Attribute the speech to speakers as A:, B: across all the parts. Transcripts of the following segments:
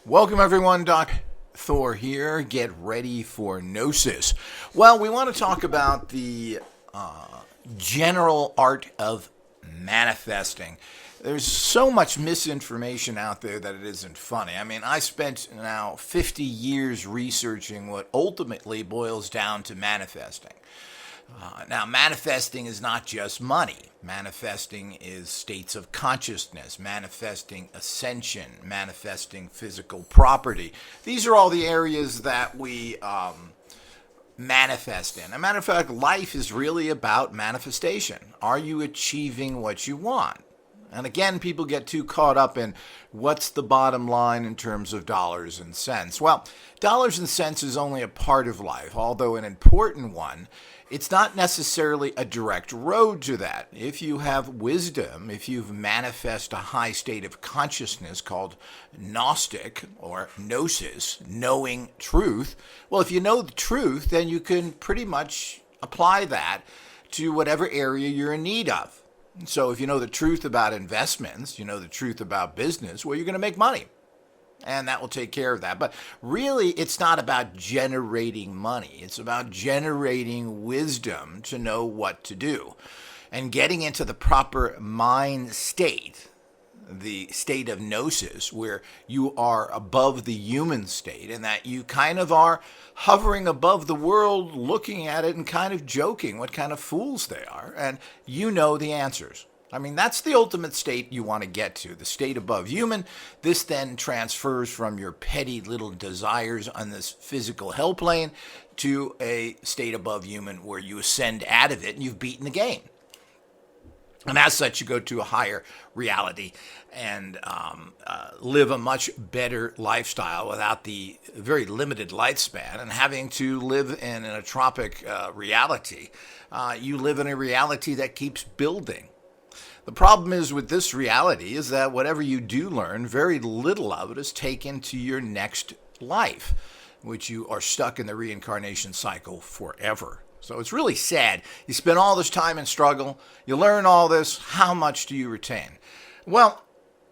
A: Welcome everyone, Doc Thor here. Get ready for Gnosis. Well, we want to talk about the general art of manifesting. There's so much misinformation out there that it isn't funny. I mean, I spent now 50 years researching what ultimately boils down to manifesting. Now, manifesting is not just money. Manifesting is states of consciousness, manifesting ascension, manifesting physical property. These are all the areas that we manifest in. As a matter of fact, life is really about manifestation. Are you achieving what you want? And again, people get too caught up in what's the bottom line in terms of dollars and cents. Well, dollars and cents is only a part of life, although an important one. It's not necessarily a direct road to that. If you have wisdom, if you've manifest a high state of consciousness called Gnostic or Gnosis, knowing truth, well, if you know the truth, then you can pretty much apply that to whatever area you're in need of. So if you know the truth about investments, you know the truth about business, well, you're going to make money. And that will take care of that. But really, it's not about generating money. It's about generating wisdom to know what to do. And getting into the proper mind state, the state of gnosis, where you are above the human state and that you kind of are hovering above the world, looking at it and kind of joking what kind of fools they are. And you know the answers. I mean, that's the ultimate state you want to get to, the state above human. This then transfers from your petty little desires on this physical hell plane to a state above human where you ascend out of it and you've beaten the game. And as such, you go to a higher reality and live a much better lifestyle without the very limited lifespan and having to live in an atropic reality. You live in a reality that keeps building. The problem is with this reality is that whatever you do learn, very little of it is taken to your next life, which you are stuck in the reincarnation cycle forever. So it's really sad. You spend all this time in struggle, you learn all this, how much do you retain? Well,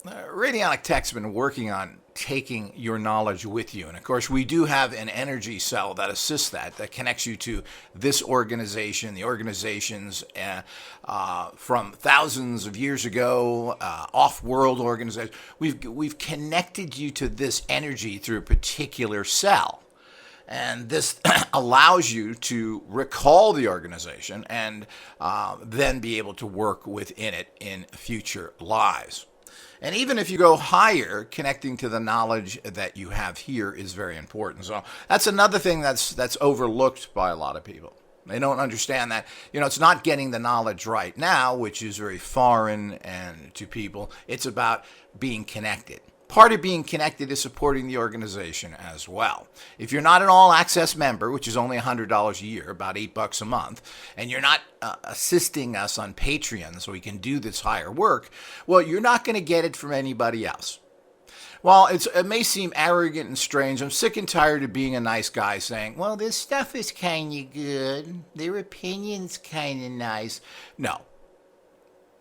A: Radionic Tech's been working on taking your knowledge with you. And of course, we do have an energy cell that assists that connects you to this organization, the organizations from thousands of years ago, off-world organizations. We've connected you to this energy through a particular cell. And this allows you to recall the organization and then be able to work within it in future lives. And even if you go higher, connecting to the knowledge that you have here is very important. So that's another thing that's overlooked by a lot of people. They don't understand that, it's not getting the knowledge right now, which is very foreign and to people. It's about being connected. Part of being connected is supporting the organization as well. If you're not an all-access member, which is only $100 a year, about $8 a month, and you're not assisting us on Patreon so we can do this higher work, well, you're not going to get it from anybody else. While it may seem arrogant and strange, I'm sick and tired of being a nice guy saying, well, this stuff is kind of good. Their opinion's kind of nice. No.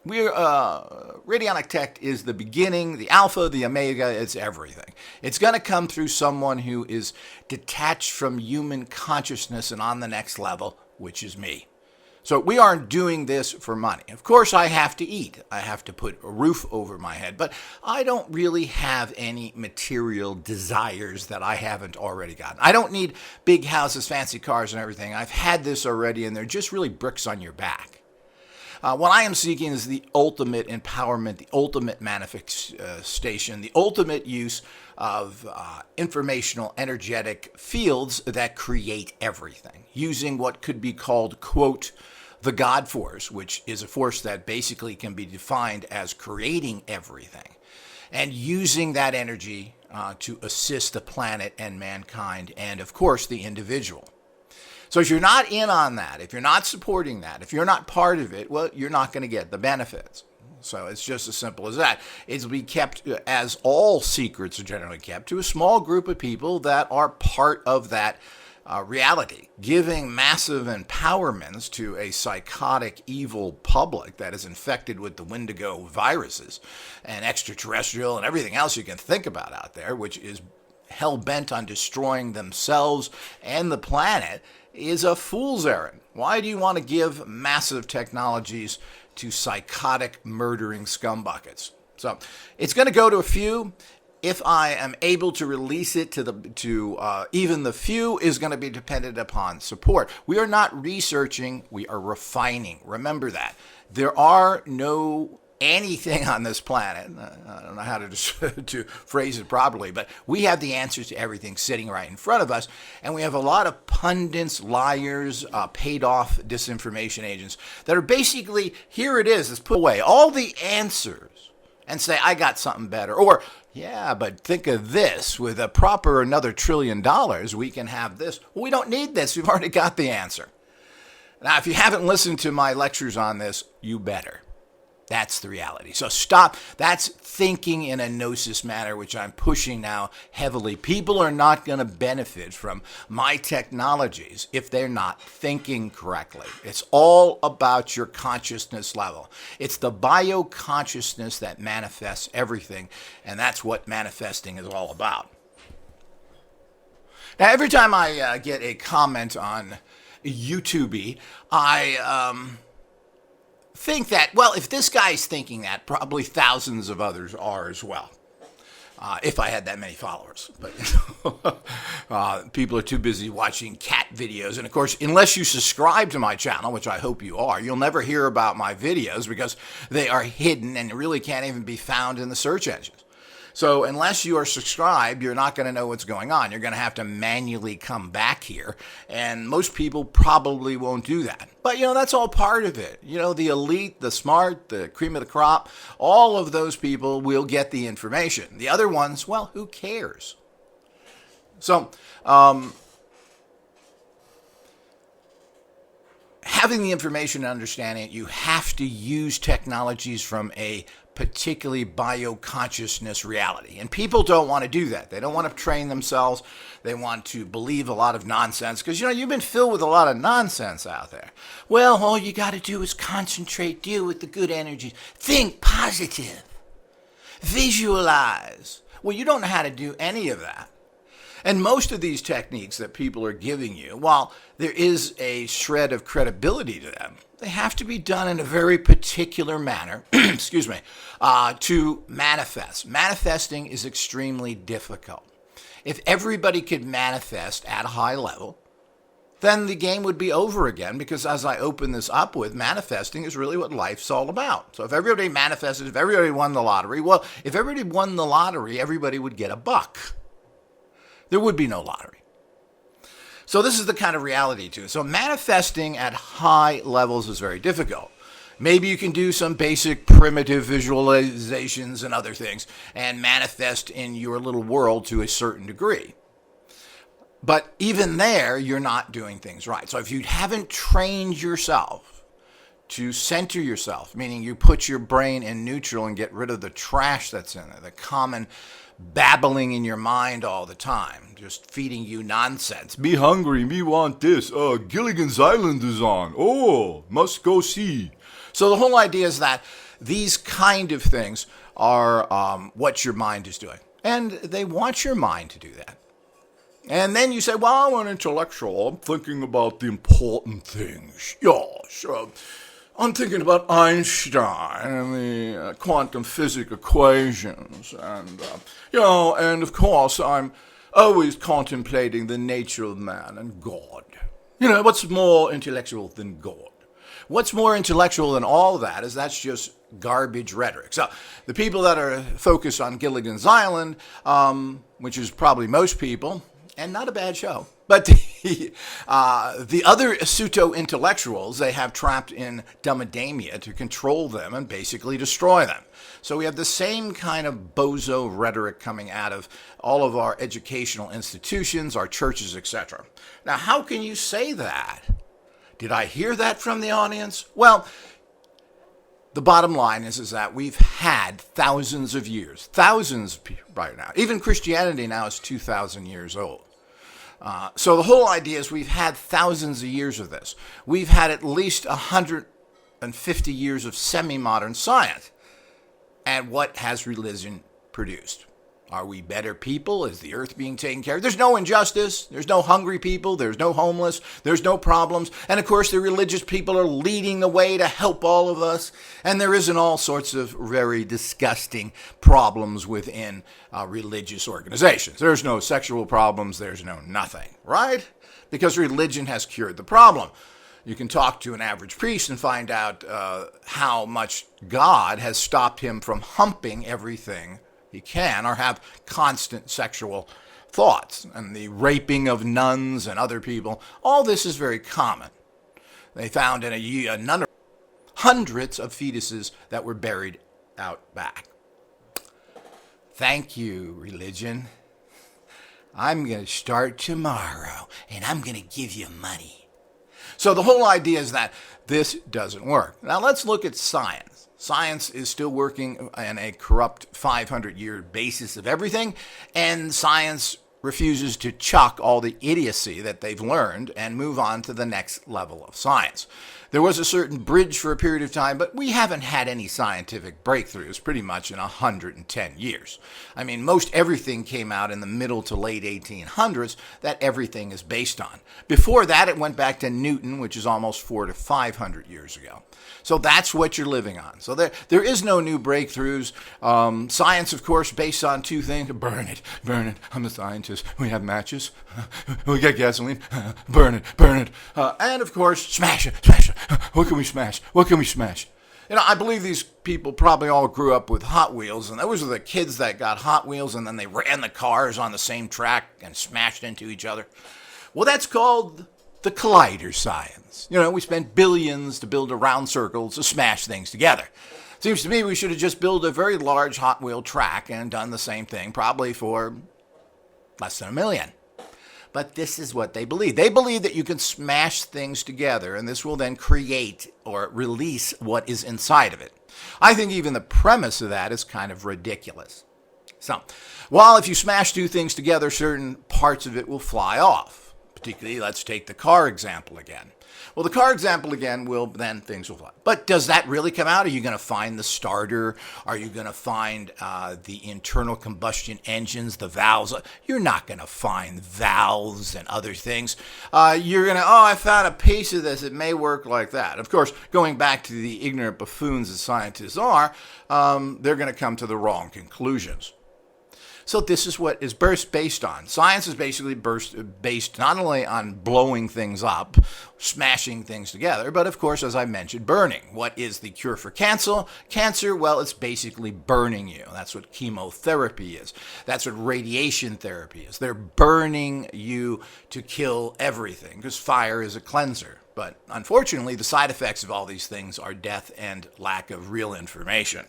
A: Radionic Tech is the beginning, the alpha, the omega, it's everything. It's going to come through someone who is detached from human consciousness and on the next level, which is me. So we aren't doing this for money. Of course, I have to eat. I have to put a roof over my head. But I don't really have any material desires that I haven't already gotten. I don't need big houses, fancy cars, and everything. I've had this already, and they're just really bricks on your back. What I am seeking is the ultimate empowerment, the ultimate manifestation, the ultimate use of informational, energetic fields that create everything, using what could be called, quote, the God force, which is a force that basically can be defined as creating everything, and using that energy to assist the planet and mankind, and of course, the individual. So if you're not in on that, if you're not supporting that, if you're not part of it, well, you're not going to get the benefits. So it's just as simple as that. It'll be kept, as all secrets are generally kept, to a small group of people that are part of that reality, giving massive empowerments to a psychotic, evil public that is infected with the Wendigo viruses and extraterrestrial and everything else you can think about out there, which is hell-bent on destroying themselves and the planet is a fool's errand. Why do you want to give massive technologies to psychotic, murdering scumbuckets? So it's going to go to a few. If I am able to release it to even the few is going to be dependent upon support. We are not researching, we are refining. Remember that. There are no anything on this planet, I don't know how to phrase it properly, but we have the answers to everything sitting right in front of us, and we have a lot of pundits, liars, paid-off disinformation agents that are basically, here it is, let's put away all the answers and say, I got something better, or, yeah, but think of this, with a proper another $1 trillion, we can have this. Well, we don't need this, we've already got the answer. Now, if you haven't listened to my lectures on this, you better. That's the reality. So stop. That's thinking in a gnosis manner, which I'm pushing now heavily. People are not going to benefit from my technologies if they're not thinking correctly. It's all about your consciousness level. It's the bio-consciousness that manifests everything, and that's what manifesting is all about. Now, every time I get a comment on YouTube, I think that, well, if this guy's thinking that, probably thousands of others are as well. If I had that many followers. But people are too busy watching cat videos. And of course, unless you subscribe to my channel, which I hope you are, you'll never hear about my videos because they are hidden and really can't even be found in the search engines. So unless you are subscribed, you're not going to know what's going on. You're going to have to manually come back here. And most people probably won't do that. But, that's all part of it. The elite, the smart, the cream of the crop, all of those people will get the information. The other ones, well, who cares? So, having the information and understanding it, you have to use technologies from a particularly bio-consciousness reality. And people don't want to do that. They don't want to train themselves. They want to believe a lot of nonsense because, you've been filled with a lot of nonsense out there. Well, all you got to do is concentrate, deal with the good energies, think positive, visualize. Well, you don't know how to do any of that. And most of these techniques that people are giving you, while there is a shred of credibility to them, they have to be done in a very particular manner, excuse me, to manifest. Manifesting is extremely difficult. If everybody could manifest at a high level, then the game would be over again because as I open this up with, manifesting is really what life's all about. So if everybody manifested, if everybody won the lottery, well, if everybody won the lottery, everybody would get a buck. There would be no lottery. So this is the kind of reality to it. So manifesting at high levels is very difficult. Maybe you can do some basic primitive visualizations and other things and manifest in your little world to a certain degree. But even there, you're not doing things right. So if you haven't trained yourself to center yourself, meaning you put your brain in neutral and get rid of the trash that's in there, the common babbling in your mind all the time, just feeding you nonsense. Me hungry, me want this. Gilligan's Island is on. Oh, must go see. So the whole idea is that these kind of things are what your mind is doing. And they want your mind to do that. And then you say, well, I'm an intellectual. I'm thinking about the important things. Yeah, sure. I'm thinking about Einstein and the quantum physics equations. And, and of course, I'm always contemplating the nature of man and God. What's more intellectual than God? What's more intellectual than all that is that's just garbage rhetoric. So the people that are focused on Gilligan's Island, which is probably most people, and not a bad show, but the other pseudo-intellectuals they have trapped in dumbademia to control them and basically destroy them. So we have the same kind of bozo rhetoric coming out of all of our educational institutions, our churches, etc. Now, how can you say that? Did I hear that from the audience? Well, the bottom line is that we've had thousands of years, thousands right now. Even Christianity now is 2,000 years old. So the whole idea is we've had thousands of years of this. We've had at least 150 years of semi-modern science. And what has religion produced? Are we better people? Is the earth being taken care of? There's no injustice. There's no hungry people. There's no homeless. There's no problems. And of course, the religious people are leading the way to help all of us. And there isn't all sorts of very disgusting problems within religious organizations. There's no sexual problems. There's no nothing, right? Because religion has cured the problem. You can talk to an average priest and find out how much God has stopped him from humping everything he can, or have constant sexual thoughts, and the raping of nuns and other people. All this is very common. They found in a nun hundreds of fetuses that were buried out back. Thank you, religion. I'm going to start tomorrow, and I'm going to give you money. So the whole idea is that this doesn't work. Now let's look at science. Science is still working on a corrupt 500-year basis of everything, and science refuses to chuck all the idiocy that they've learned and move on to the next level of science. There was a certain bridge for a period of time, but we haven't had any scientific breakthroughs pretty much in 110 years. I mean, most everything came out in the middle to late 1800s that everything is based on. Before that, it went back to Newton, which is almost 400 to 500 years ago. So that's what you're living on. So there is no new breakthroughs. Science, of course, based on two things. Burn it, burn it. I'm a scientist. We have matches. We got gasoline. Burn it, burn it. And, of course, smash it, smash it. What can we smash? What can we smash? You know, I believe these people probably all grew up with Hot Wheels, and those were the kids that got Hot Wheels, and then they ran the cars on the same track and smashed into each other. Well, that's called the collider science. You know, we spent billions to build a round circle to smash things together. Seems to me we should have just built a very large Hot Wheel track and done the same thing, probably for less than $1 million. But this is what they believe. They believe that you can smash things together, and this will then create or release what is inside of it. I think even the premise of that is kind of ridiculous. So, while if you smash two things together, certain parts of it will fly off. Particularly, let's take the car example again. Well, the car example again then things will fly. But does that really come out? Are you going to find the starter? Are you going to find the internal combustion engines, the valves? You're not going to find valves and other things. You're going to, I found a piece of this. It may work like that. Of course, going back to the ignorant buffoons as scientists are, they're going to come to the wrong conclusions. So this is what is based on. Science is basically based not only on blowing things up, smashing things together, but of course, as I mentioned, burning. What is the cure for cancer? Well, it's basically burning you. That's what chemotherapy is. That's what radiation therapy is. They're burning you to kill everything because fire is a cleanser. But unfortunately, the side effects of all these things are death and lack of real information.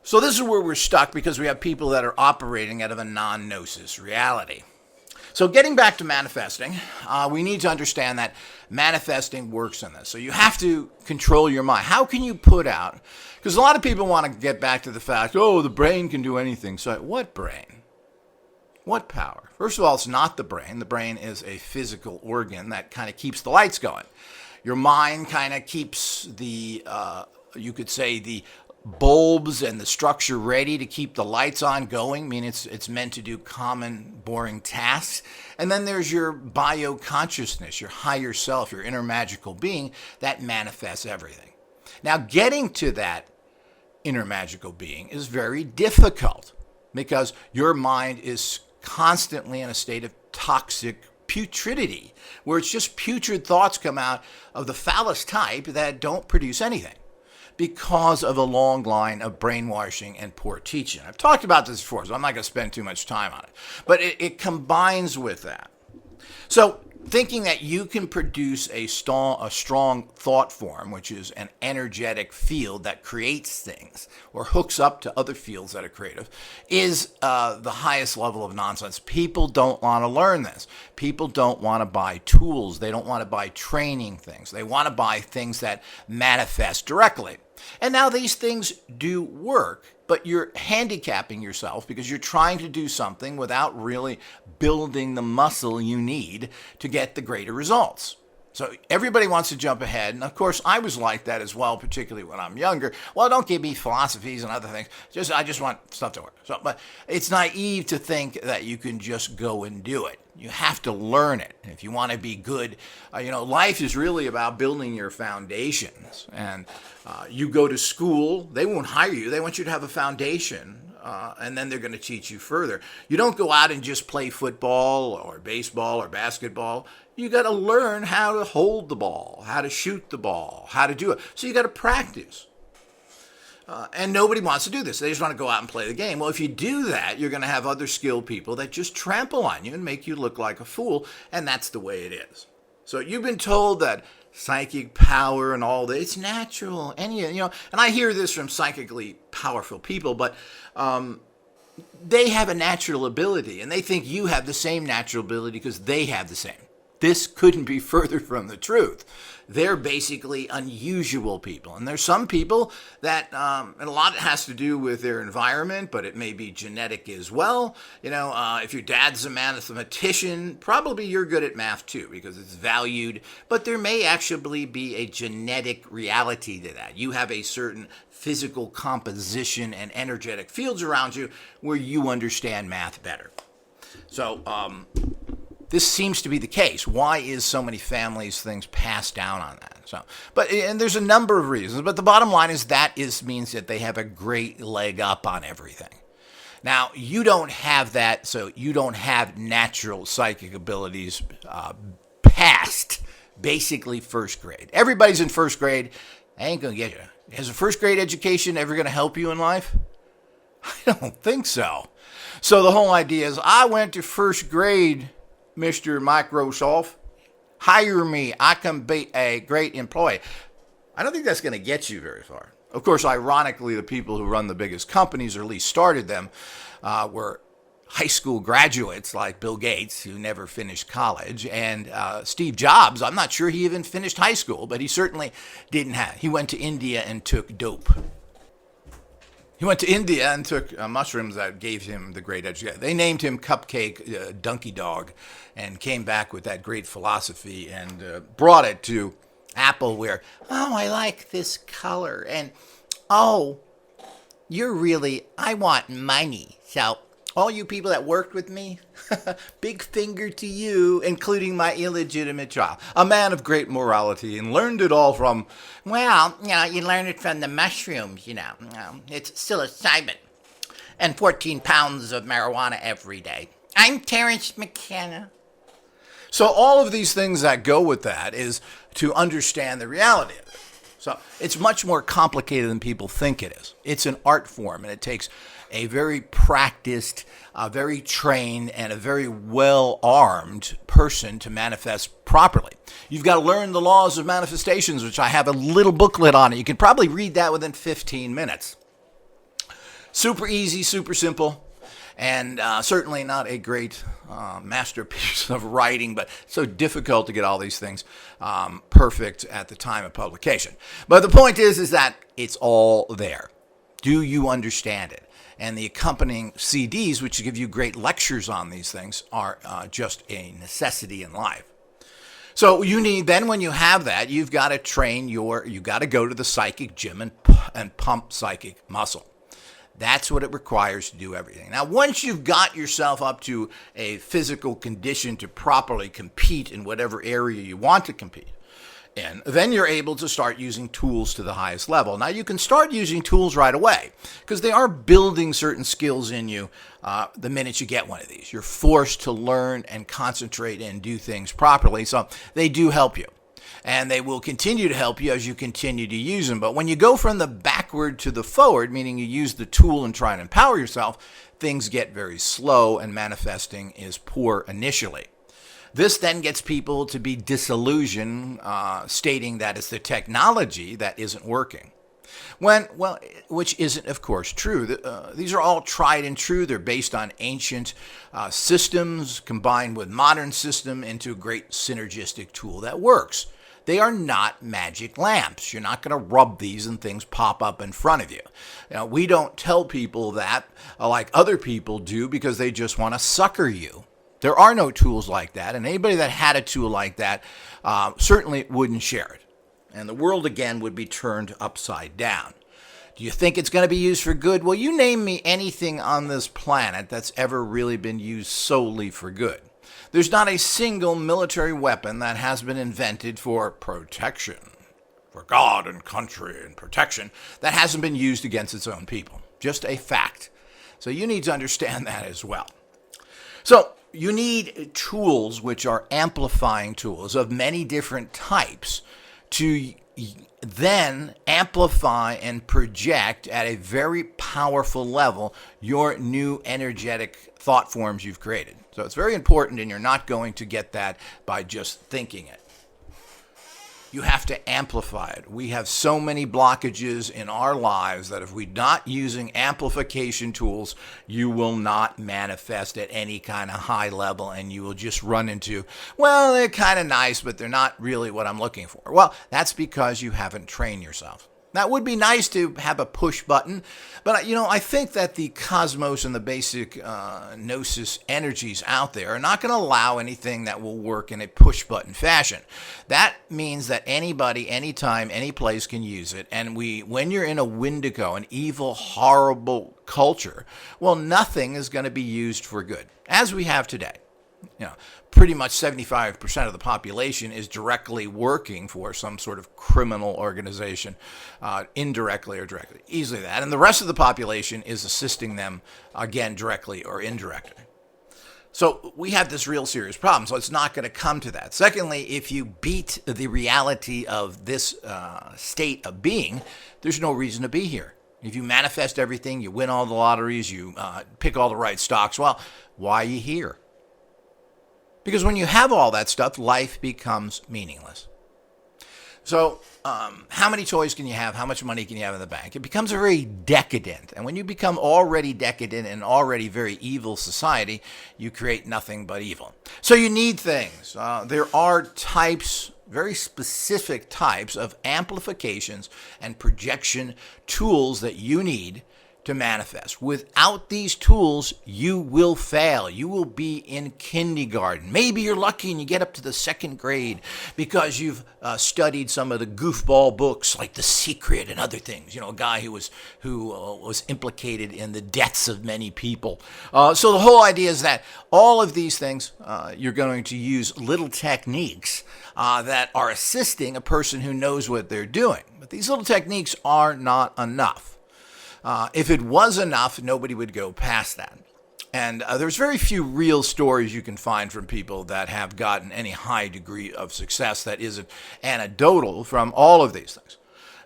A: So this is where we're stuck because we have people that are operating out of a non-gnosis reality. So getting back to manifesting, we need to understand that manifesting works in this. So you have to control your mind. How can you put out? Because a lot of people want to get back to the fact, the brain can do anything. So what brain? What power? First of all, it's not the brain. The brain is a physical organ that kind of keeps the lights going. Your mind kind of keeps the, you could say, the bulbs and the structure ready to keep the lights on going. I mean, it's meant to do common, boring tasks. And then there's your bioconsciousness, your higher self, your inner magical being that manifests everything. Now, getting to that inner magical being is very difficult because your mind is constantly in a state of toxic putridity, where it's just putrid thoughts come out of the phallus type that don't produce anything, because of a long line of brainwashing and poor teaching. I've talked about this before, so I'm not going to spend too much time on it. But it combines with that. So thinking that you can produce a strong thought form, which is an energetic field that creates things or hooks up to other fields that are creative, is the highest level of nonsense. People don't want to learn this. People don't want to buy tools. They don't want to buy training things. They want to buy things that manifest directly. And now these things do work, but you're handicapping yourself because you're trying to do something without really building the muscle you need to get the greater results. So everybody wants to jump ahead. And of course, I was like that as well, particularly when I'm younger. Well, don't give me philosophies and other things. I just want stuff to work. But it's naive to think that you can just go and do it. You have to learn it. If you want to be good, life is really about building your foundations. And you go to school, they won't hire you. They want you to have a foundation. And then they're going to teach you further. You don't go out and just play football or baseball or basketball. You got to learn how to hold the ball, how to shoot the ball, how to do it. So you got to practice. And nobody wants to do this. They just want to go out and play the game. Well, if you do that, you're going to have other skilled people that just trample on you and make you look like a fool. And that's the way it is. So you've been told that psychic power and all that, it's natural. And, and I hear this from psychically powerful people, but they have a natural ability. And they think you have the same natural ability because they have the same. This couldn't be further from the truth. They're basically unusual people. And there's some people that, and a lot has to do with their environment, but it may be genetic as well. If your dad's a mathematician, probably you're good at math too, because it's valued. But there may actually be a genetic reality to that. You have a certain physical composition and energetic fields around you where you understand math better. So, this seems to be the case. Why is so many families things passed down on that? And there's a number of reasons, but the bottom line is means that they have a great leg up on everything. Now, you don't have that, so you don't have natural psychic abilities past basically first grade. Everybody's in first grade. I ain't gonna get you. Is a first grade education ever gonna help you in life? I don't think so. So the whole idea is, I went to first grade, Mr. Microsoft, hire me. I can be a great employee. I don't think that's going to get you very far. Of course, ironically, the people who run the biggest companies, or at least started them, were high school graduates like Bill Gates, who never finished college, and Steve Jobs. I'm not sure he even finished high school, but he certainly didn't have. He went to India and took dope. He went to India and took mushrooms that gave him the great education. They named him Cupcake Donkey Dog, and came back with that great philosophy and brought it to Apple, where, I like this color. And, I want money. So all you people that worked with me, big finger to you, including my illegitimate child. A man of great morality, and learned it all from, you learn it from the mushrooms, it's psilocybin. And 14 pounds of marijuana every day. I'm Terrence McKenna. So all of these things that go with that is to understand the reality of it. So it's much more complicated than people think it is. It's an art form, and it takes a very practiced, very trained, and a very well-armed person to manifest properly. You've got to learn the laws of manifestations, which I have a little booklet on it. You can probably read that within 15 minutes. Super easy, super simple, and certainly not a great masterpiece of writing, but so difficult to get all these things perfect at the time of publication. But the point is that it's all there. Do you understand it? And the accompanying CDs, which give you great lectures on these things, are just a necessity in life. So you need, then when you have that, you've got to you've got to go to the psychic gym and pump psychic muscle. That's what it requires to do everything. Now, once you've got yourself up to a physical condition to properly compete in whatever area you want to compete in, then you're able to start using tools to the highest level. Now, you can start using tools right away because they are building certain skills in you the minute you get one of these. You're forced to learn and concentrate and do things properly, so they do help you. And they will continue to help you as you continue to use them. But when you go from the backward to the forward, meaning you use the tool and try and empower yourself, things get very slow and manifesting is poor initially. This then gets people to be disillusioned, stating that it's the technology that isn't working. Which isn't, of course, true. These are all tried and true. They're based on ancient systems combined with modern system into a great synergistic tool that works. They are not magic lamps. You're not going to rub these and things pop up in front of you. Now, we don't tell people that like other people do because they just want to sucker you. There are no tools like that, and anybody that had a tool like that certainly wouldn't share it. And the world, again, would be turned upside down. Do you think it's going to be used for good? Well, you name me anything on this planet that's ever really been used solely for good. There's not a single military weapon that has been invented for protection, for God and country and protection, that hasn't been used against its own people. Just a fact. So you need to understand that as well. So you need tools which are amplifying tools of many different types to then amplify and project at a very powerful level your new energetic thought forms you've created. So it's very important, and you're not going to get that by just thinking it. You have to amplify it. We have so many blockages in our lives that if we're not using amplification tools, you will not manifest at any kind of high level, and you will just run into, well, they're kind of nice, but they're not really what I'm looking for. Well, that's because you haven't trained yourself. Now, it would be nice to have a push button, but I think that the cosmos and the basic gnosis energies out there are not going to allow anything that will work in a push button fashion. That means that anybody, anytime, any place can use it. And when you're in a Wendigo, an evil, horrible culture, well, nothing is going to be used for good, as we have today. Pretty much 75% of the population is directly working for some sort of criminal organization, indirectly or directly. Easily that. And the rest of the population is assisting them, again, directly or indirectly. So we have this real serious problem. So it's not going to come to that. Secondly, if you beat the reality of this state of being, there's no reason to be here. If you manifest everything, you win all the lotteries, you pick all the right stocks, well, why are you here? Because when you have all that stuff, life becomes meaningless. So how many toys can you have? How much money can you have in the bank? It becomes a very decadent. And when you become already decadent and already very evil society, you create nothing but evil. So you need things. There are types, very specific types of amplifications and projection tools that you need to manifest. Without these tools, you will fail. You will be in kindergarten. Maybe you're lucky and you get up to the second grade because you've studied some of the goofball books like The Secret and other things. A guy who was implicated in the deaths of many people. So the whole idea is that all of these things, you're going to use little techniques that are assisting a person who knows what they're doing. But these little techniques are not enough. If it was enough, nobody would go past that. And there's very few real stories you can find from people that have gotten any high degree of success that isn't anecdotal from all of these things.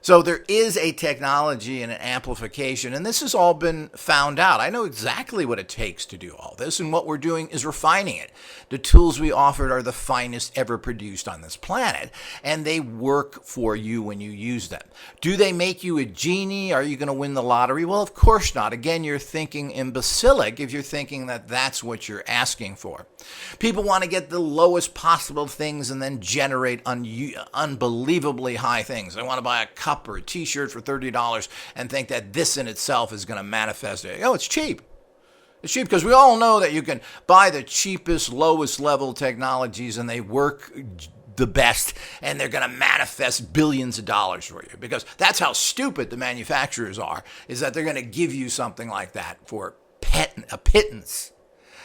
A: So there is a technology and an amplification, and this has all been found out. I know exactly what it takes to do all this, and what we're doing is refining it. The tools we offered are the finest ever produced on this planet, and they work for you when you use them. Do they make you a genie? Are you going to win the lottery? Well, of course not. Again, you're thinking imbecilic if you're thinking that that's what you're asking for. People want to get the lowest possible things and then generate unbelievably high things. They want to buy a cup or a t-shirt for $30 and think that this in itself is going to manifest it. It's cheap. It's cheap because we all know that you can buy the cheapest, lowest level technologies and they work the best and they're going to manifest billions of dollars for you, because that's how stupid the manufacturers are, is that they're going to give you something like that for a pittance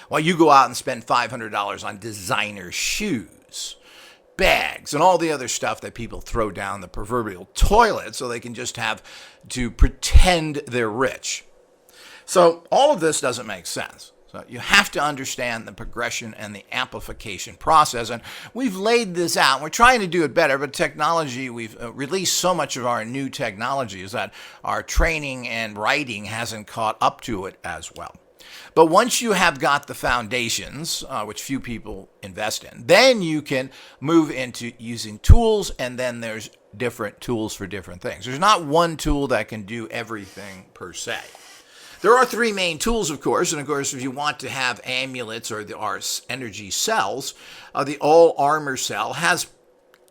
A: while you go out and spend $500 on designer shoes, bags, and all the other stuff that people throw down the proverbial toilet so they can just have to pretend they're rich. So all of this doesn't make sense. So you have to understand the progression and the amplification process. And we've laid this out. We're trying to do it better, but technology, we've released so much of our new technologies that our training and writing hasn't caught up to it as well. But once you have got the foundations, which few people invest in, then you can move into using tools, and then there's different tools for different things. There's not one tool that can do everything per se. There are three main tools, of course, and of course, if you want to have amulets or our energy cells, the all armor cell has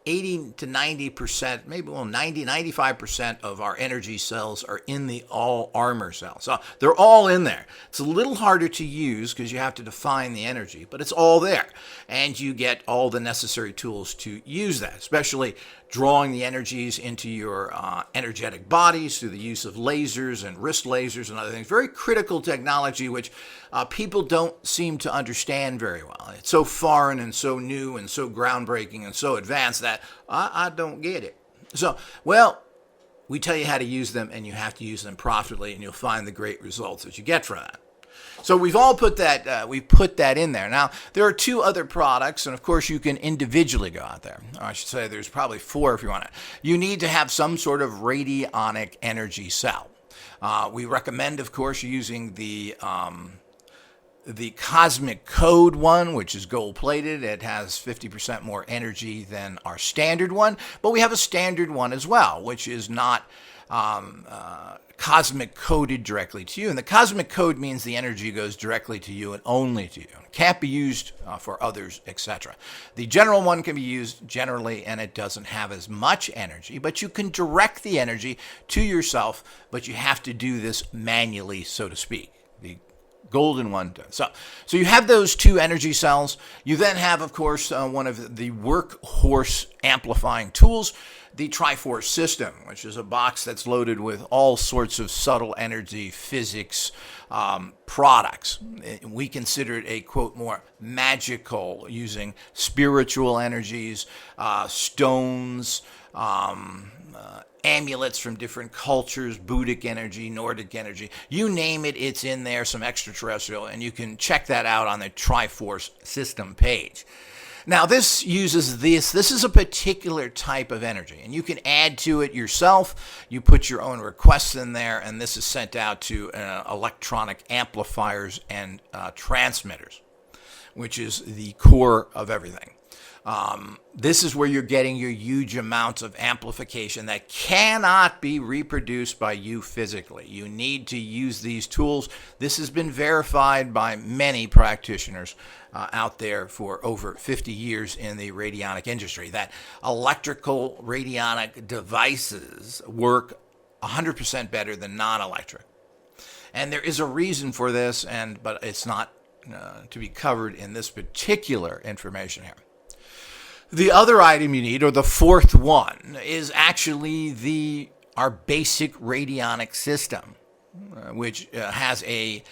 A: 80 to 90%, maybe 95% of our energy cells are in the all armor cells. So they're all in there. It's a little harder to use because you have to define the energy, but it's all there. And you get all the necessary tools to use that, especially drawing the energies into your energetic bodies through the use of lasers and wrist lasers and other things. Very critical technology, which people don't seem to understand very well. It's so foreign and so new and so groundbreaking and so advanced that I don't get it. So, well, we tell you how to use them, and you have to use them profitably, and you'll find the great results that you get from that. So we've all put that we put that in there. Now, there are 2 other products, and of course you can individually go out there. Or I should say there's probably 4 if you want to. You need to have some sort of radionic energy cell. We recommend, of course, using the Cosmic Code one, which is gold-plated. It has 50% more energy than our standard one, but we have a standard one as well, which is not cosmic coded directly to you. And the cosmic code means the energy goes directly to you and only to you. It can't be used for others, etc. The general one can be used generally, and it doesn't have as much energy, but you can direct the energy to yourself, but you have to do this manually, so to speak. The golden one does. So you have those 2 energy cells. You then have, of course, one of the workhorse amplifying tools, the Triforce system, which is a box that's loaded with all sorts of subtle energy physics products. We consider it a, quote, more magical, using spiritual energies, stones, amulets from different cultures, Buddhic energy, Nordic energy, you name it, it's in there, some extraterrestrial, and you can check that out on the Triforce system page. Now, this uses this is a particular type of energy, and you can add to it yourself. You put your own requests in there, and this is sent out to electronic amplifiers and transmitters, which is the core of everything. This is where you're getting your huge amounts of amplification that cannot be reproduced by you physically. You need to use these tools. This has been verified by many practitioners out there for over 50 years in the radionic industry, that electrical radionic devices work 100% better than non-electric. And there is a reason for this, but it's not to be covered in this particular information here. The other item you need, or the 4th one, is actually our basic radionic system, which has a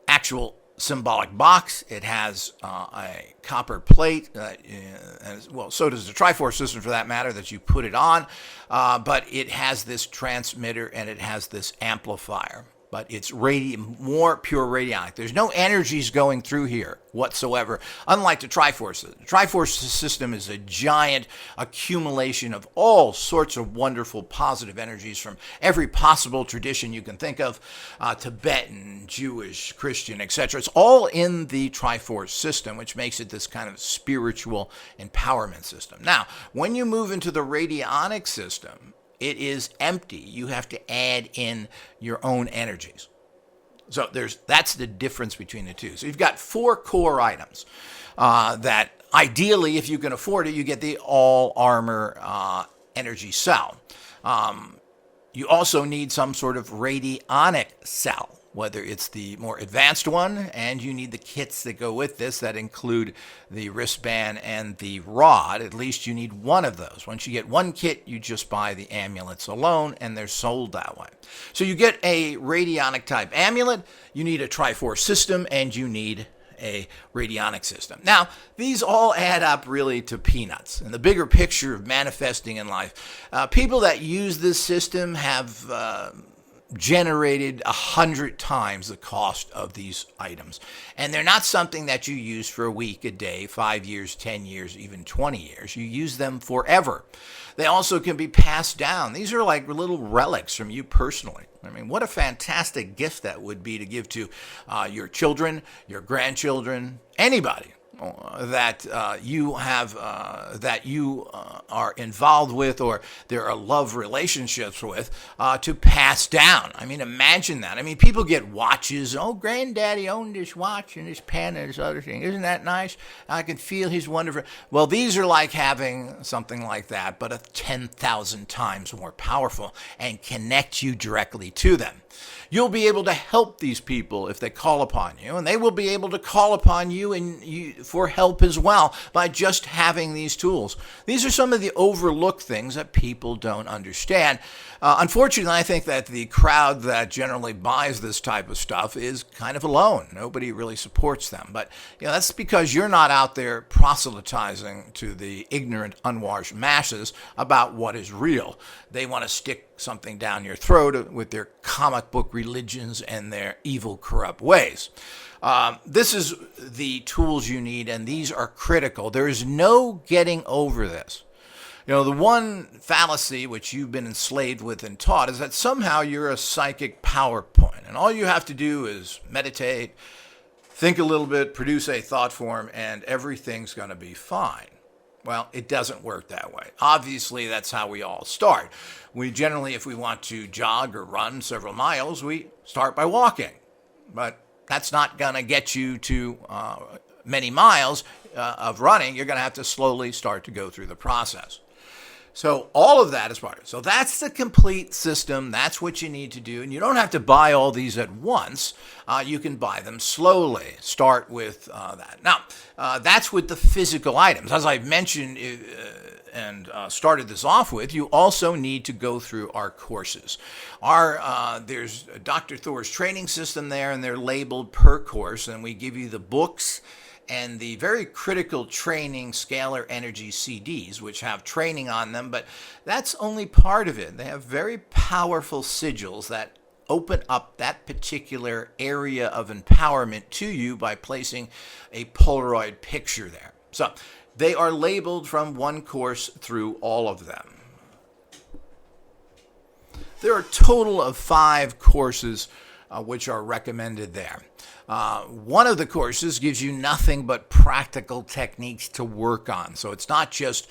A: actual symbolic box. It has a copper plate, well, so does the Triforce system for that matter, that you put it on, but it has this transmitter and it has this amplifier. But it's more pure radionic. There's no energies going through here whatsoever, unlike the Triforce system. The Triforce system is a giant accumulation of all sorts of wonderful positive energies from every possible tradition you can think of, Tibetan, Jewish, Christian, etc. It's all in the Triforce system, which makes it this kind of spiritual empowerment system. Now, when you move into the radionic system, it is empty. You have to add in your own energies. So that's the difference between the two. So you've got 4 core items that ideally, if you can afford it, you get the all armor energy cell. You also need some sort of radionic cell, whether it's the more advanced one, and you need the kits that go with this that include the wristband and the rod. At least you need one of those. Once you get one kit, you just buy the amulets alone, and they're sold that way. So you get a radionic type amulet, you need a Triforce system, and you need a radionic system. Now, these all add up really to peanuts. In the bigger picture of manifesting in life, people that use this system have generated 100 times the cost of these items. And they're not something that you use for a week, a day, 5 years, 10 years, even 20 years. You use them forever. They also can be passed down. These are like little relics from you personally. I mean, what a fantastic gift that would be to give to your children, your grandchildren, anybody. that you are involved with, or there are love relationships with, to pass down. I mean, imagine that. I mean, people get watches. Oh, granddaddy owned this watch and this pen and this other thing. Isn't that nice? I can feel he's wonderful. Well, these are like having something like that, but 10,000 times more powerful, and connect you directly to them. You'll be able to help these people if they call upon you, and they will be able to call upon you for help as well by just having these tools. These are some of the overlooked things that people don't understand. Unfortunately, I think that the crowd that generally buys this type of stuff is kind of alone. Nobody really supports them. But that's because you're not out there proselytizing to the ignorant, unwashed masses about what is real. They want to stick something down your throat with their comic book religions and their evil, corrupt ways. This is the tools you need, and these are critical. There is no getting over this. The one fallacy which you've been enslaved with and taught is that somehow you're a psychic PowerPoint, and all you have to do is meditate, think a little bit, produce a thought form, and everything's going to be fine. Well, it doesn't work that way. Obviously, that's how we all start. We generally, if we want to jog or run several miles, we start by walking. But that's not going to get you to many miles of running. You're going to have to slowly start to go through the process. So all of that is part of it. So that's the complete system. That's what you need to do. And you don't have to buy all these at once. You can buy them slowly. Start with that. Now, that's with the physical items. As I've mentioned and started this off with, you also need to go through our courses. There's Dr. Thor's training system there, and they're labeled per course. And we give you the books and the very critical training scalar energy CDs, which have training on them, but that's only part of it. They have very powerful sigils that open up that particular area of empowerment to you by placing a Polaroid picture there. So they are labeled from one course through all of them. There are a total of 5 courses which are recommended there. One of the courses gives you nothing but practical techniques to work on. So it's not just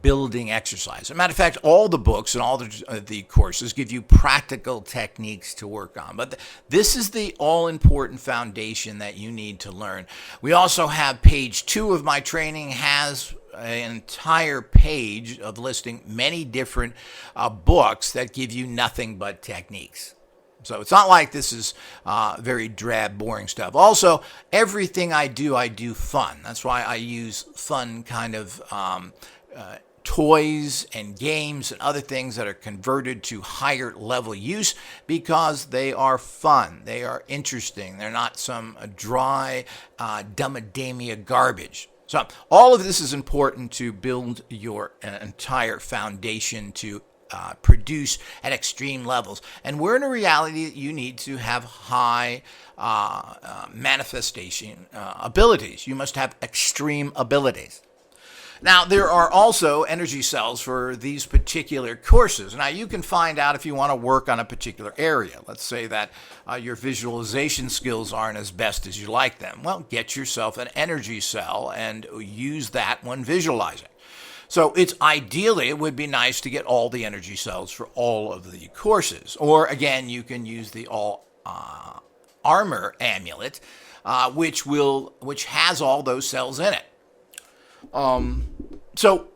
A: building exercise. As a matter of fact, all the books and all the courses give you practical techniques to work on. But this is the all-important foundation that you need to learn. We also have page 2 of my training has an entire page of listing many different books that give you nothing but techniques. So it's not like this is very drab, boring stuff. Also, everything I do fun. That's why I use fun kind of toys and games and other things that are converted to higher level use because they are fun. They are interesting. They're not some dry, dumbademia garbage. So all of this is important to build your entire foundation to produce at extreme levels. And we're in a reality that you need to have high manifestation abilities. You must have extreme abilities. Now, there are also energy cells for these particular courses. Now, you can find out if you want to work on a particular area. Let's say that your visualization skills aren't as best as you like them. Well, get yourself an energy cell and use that when visualizing. So it would be nice to get all the energy cells for all of the courses. Or again, you can use the all armor amulet, which has all those cells in it. So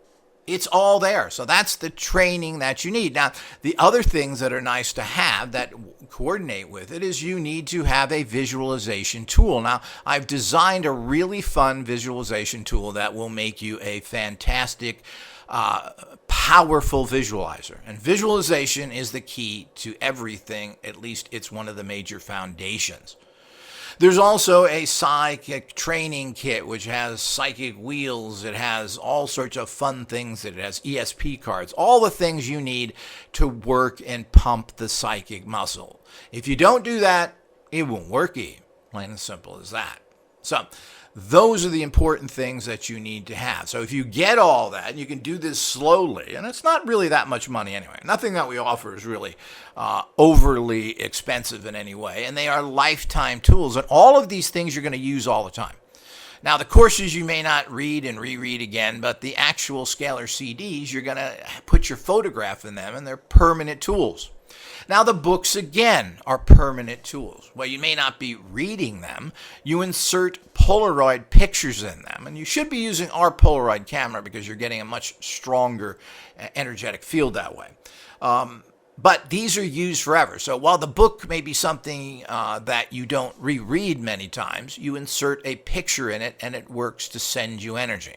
A: it's all there. So that's the training that you need. Now, the other things that are nice to have that coordinate with it is you need to have a visualization tool. Now, I've designed a really fun visualization tool that will make you a fantastic, powerful visualizer. And visualization is the key to everything. At least it's one of the major foundations. There's also a psychic training kit, which has psychic wheels. It has all sorts of fun things. It has ESP cards, all the things you need to work and pump the psychic muscle. If you don't do that, it won't work. Plain and simple as that. So those are the important things that you need to have. So if you get all that, and you can do this slowly, and it's not really that much money anyway. Nothing that we offer is really overly expensive in any way, and they are lifetime tools. And all of these things you're going to use all the time. Now, the courses you may not read and reread again, but the actual scalar CDs, you're going to put your photograph in them, and they're permanent tools. Now, the books, again, are permanent tools. Well, you may not be reading them. You insert Polaroid pictures in them, and you should be using our Polaroid camera because you're getting a much stronger energetic field that way. But these are used forever. So while the book may be something that you don't reread many times, you insert a picture in it and it works to send you energy.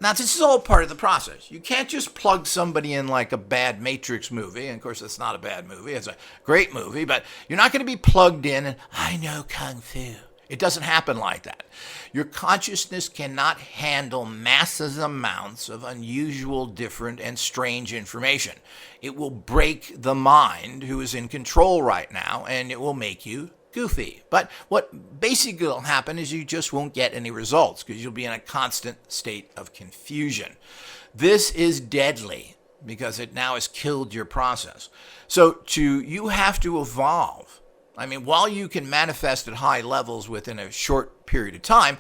A: Now, this is all part of the process. You can't just plug somebody in like a bad Matrix movie. And of course, it's not a bad movie. It's a great movie. But you're not going to be plugged in and, I know Kung Fu. It doesn't happen like that. Your consciousness cannot handle massive amounts of unusual, different, and strange information. It will break the mind who is in control right now, and it will make you goofy. But what basically will happen is you just won't get any results because you'll be in a constant state of confusion. This is deadly because it now has killed your process. So you have to evolve. I mean, while you can manifest at high levels within a short period of time,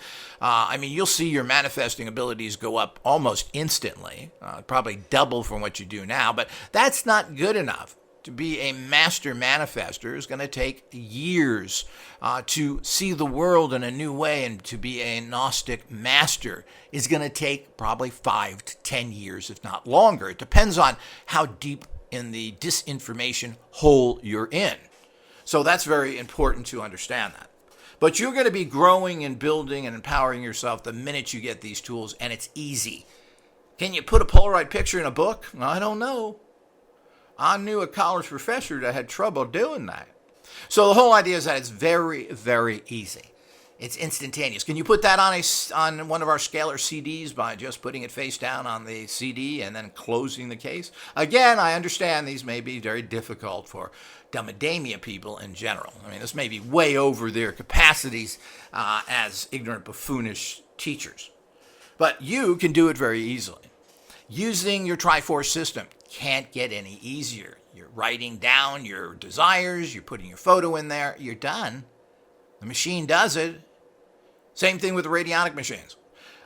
A: you'll see your manifesting abilities go up almost instantly, probably double from what you do now, but that's not good enough. To be a master manifester is going to take years to see the world in a new way, and to be a Gnostic master is going to take probably 5 to 10 years, if not longer. It depends on how deep in the disinformation hole you're in. So that's very important to understand that. But you're going to be growing and building and empowering yourself the minute you get these tools, and it's easy. Can you put a Polaroid picture in a book? I don't know. I knew a college professor that had trouble doing that. So the whole idea is that it's very, very easy. It's instantaneous. Can you put that on one of our scalar CDs by just putting it face down on the CD and then closing the case? Again, I understand these may be very difficult for dumbademia people in general. I mean, this may be way over their capacities as ignorant, buffoonish teachers. But you can do it very easily. Using your Triforce system can't get any easier. You're writing down your desires, you're putting your photo in there, you're done. The machine does it. Same thing with the radionic machines.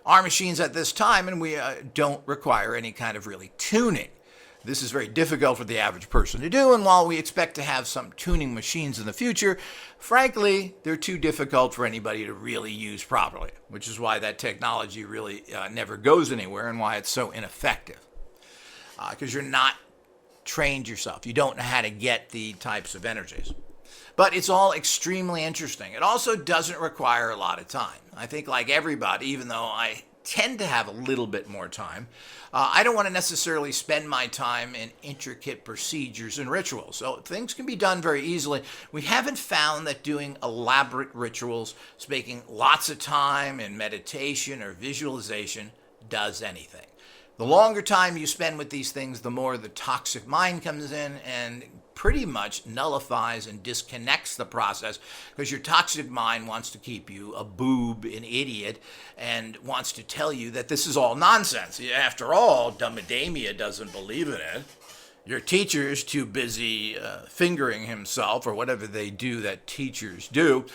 A: Our machines at this time, and we don't require any kind of really tuning. This is very difficult for the average person to do, and while we expect to have some tuning machines in the future, frankly, they're too difficult for anybody to really use properly, which is why that technology really never goes anywhere and why it's so ineffective. Because you're not trained yourself. You don't know how to get the types of energies. But it's all extremely interesting. It also doesn't require a lot of time. I think like everybody, even though I tend to have a little bit more time, I don't want to necessarily spend my time in intricate procedures and rituals. So things can be done very easily. We haven't found that doing elaborate rituals, spending lots of time in meditation or visualization does anything. The longer time you spend with these things, the more the toxic mind comes in and pretty much nullifies and disconnects the process, because your toxic mind wants to keep you a boob, an idiot, and wants to tell you that this is all nonsense. After all, dumbademia doesn't believe in it. Your teacher is too busy fingering himself, or whatever they do that teachers do.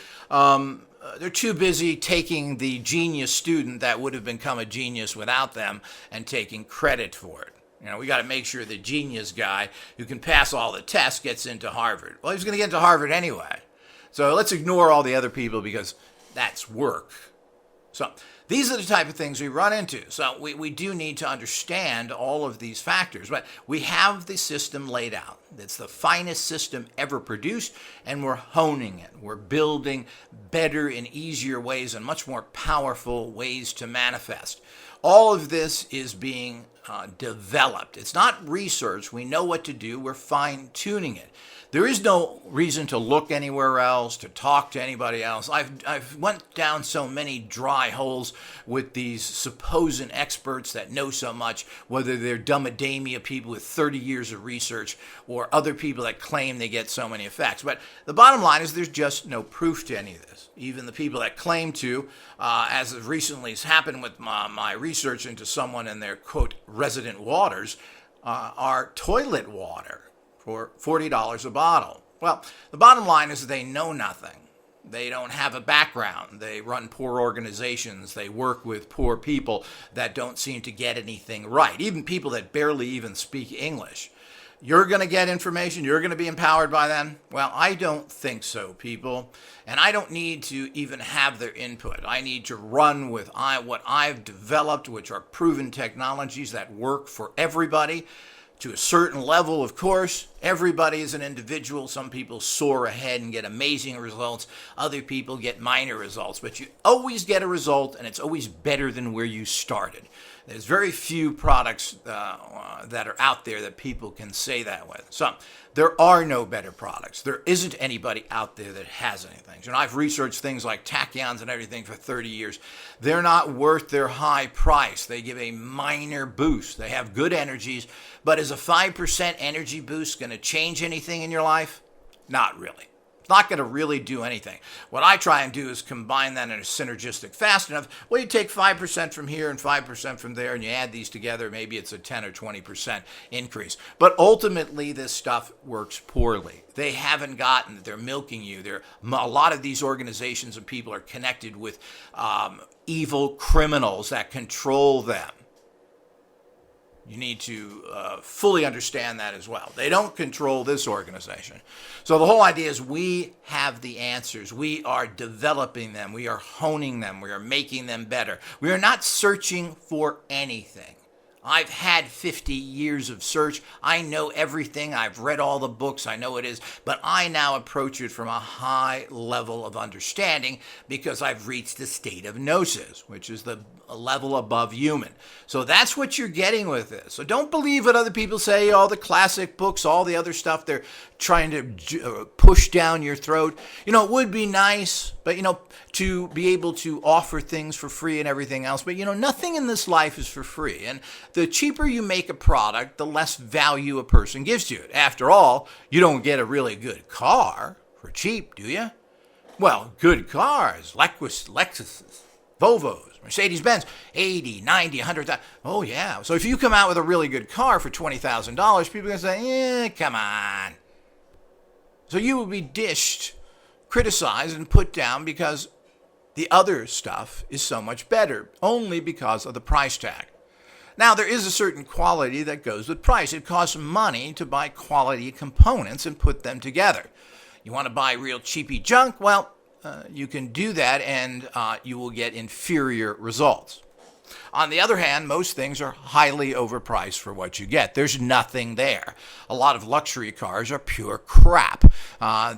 A: They're too busy taking the genius student that would have become a genius without them and taking credit for it. You know, we got to make sure the genius guy who can pass all the tests gets into Harvard. Well, he's going to get into Harvard anyway. So let's ignore all the other people because that's work. So these are the type of things we run into. So we do need to understand all of these factors. But we have the system laid out. It's the finest system ever produced, and we're honing it. We're building better and easier ways and much more powerful ways to manifest. All of this is being developed. It's not research. We know what to do. We're fine-tuning it. There is no reason to look anywhere else, to talk to anybody else. I've went down so many dry holes with these supposed experts that know so much, whether they're dumbademia people with 30 years of research or other people that claim they get so many effects. But the bottom line is there's just no proof to any of this. Even the people that claim to, as recently has happened with my research into someone and their, quote, resident waters, are toilet water for $40 a bottle. Well, the bottom line is they know nothing. They don't have a background. They run poor organizations. They work with poor people that don't seem to get anything right, even people that barely even speak English. You're going to get information. You're going to be empowered by them. Well, I don't think so, people. And I don't need to even have their input. I need to run with what I've developed, which are proven technologies that work for everybody. To a certain level, of course, everybody is an individual. Some people soar ahead and get amazing results. Other people get minor results. But you always get a result, and it's always better than where you started. There's very few products that are out there that people can say that with. So there are no better products. There isn't anybody out there that has anything. You know, I've researched things like tachyons and everything for 30 years. They're not worth their high price. They give a minor boost. They have good energies. But is a 5% energy boost going to change anything in your life? Not really. It's not going to really do anything. What I try and do is combine that in a synergistic fast enough. Well, you take 5% from here and 5% from there, and you add these together, maybe it's a 10 or 20% increase. But ultimately, this stuff works poorly. They haven't gotten, they're milking you. A lot of these organizations and people are connected with evil criminals that control them. You need to fully understand that as well. They don't control this organization. So the whole idea is we have the answers. We are developing them. We are honing them. We are making them better. We are not searching for anything. I've had 50 years of search. I know everything. I've read all the books. I know what it is. But I now approach it from a high level of understanding because I've reached the state of gnosis, which is the level above human. So that's what you're getting with this. So don't believe what other people say, all the classic books, all the other stuff they're trying to push down your throat. You know, it would be nice, but, you know, to be able to offer things for free and everything else. But, you know, nothing in this life is for free. And the cheaper you make a product, the less value a person gives to it. After all, you don't get a really good car for cheap, do you? Well, good cars, Lexuses, Volvos, Mercedes-Benz, 80, 90, 100,000. Oh, yeah. So if you come out with a really good car for $20,000, people are going to say, come on. So you will be dished, criticized, and put down because the other stuff is so much better, only because of the price tag. Now, there is a certain quality that goes with price. It costs money to buy quality components and put them together. You want to buy real cheapy junk? Well, you can do that and you will get inferior results. On the other hand, most things are highly overpriced for what you get. There's nothing there. A lot of luxury cars are pure crap.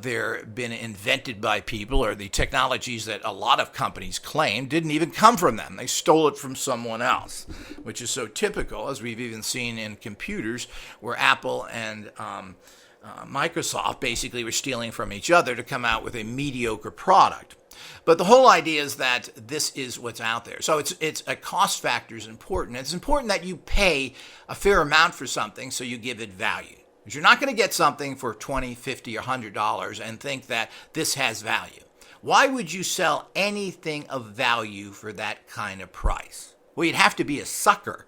A: They're been invented by people, or the technologies that a lot of companies claim didn't even come from them. They stole it from someone else, which is so typical, as we've even seen in computers, where Apple and Microsoft basically were stealing from each other to come out with a mediocre product. But the whole idea is that this is what's out there. So it's a cost factor is important. It's important that you pay a fair amount for something so you give it value. Because you're not going to get something for $20, $50, or $100 and think that this has value. Why would you sell anything of value for that kind of price? Well, you'd have to be a sucker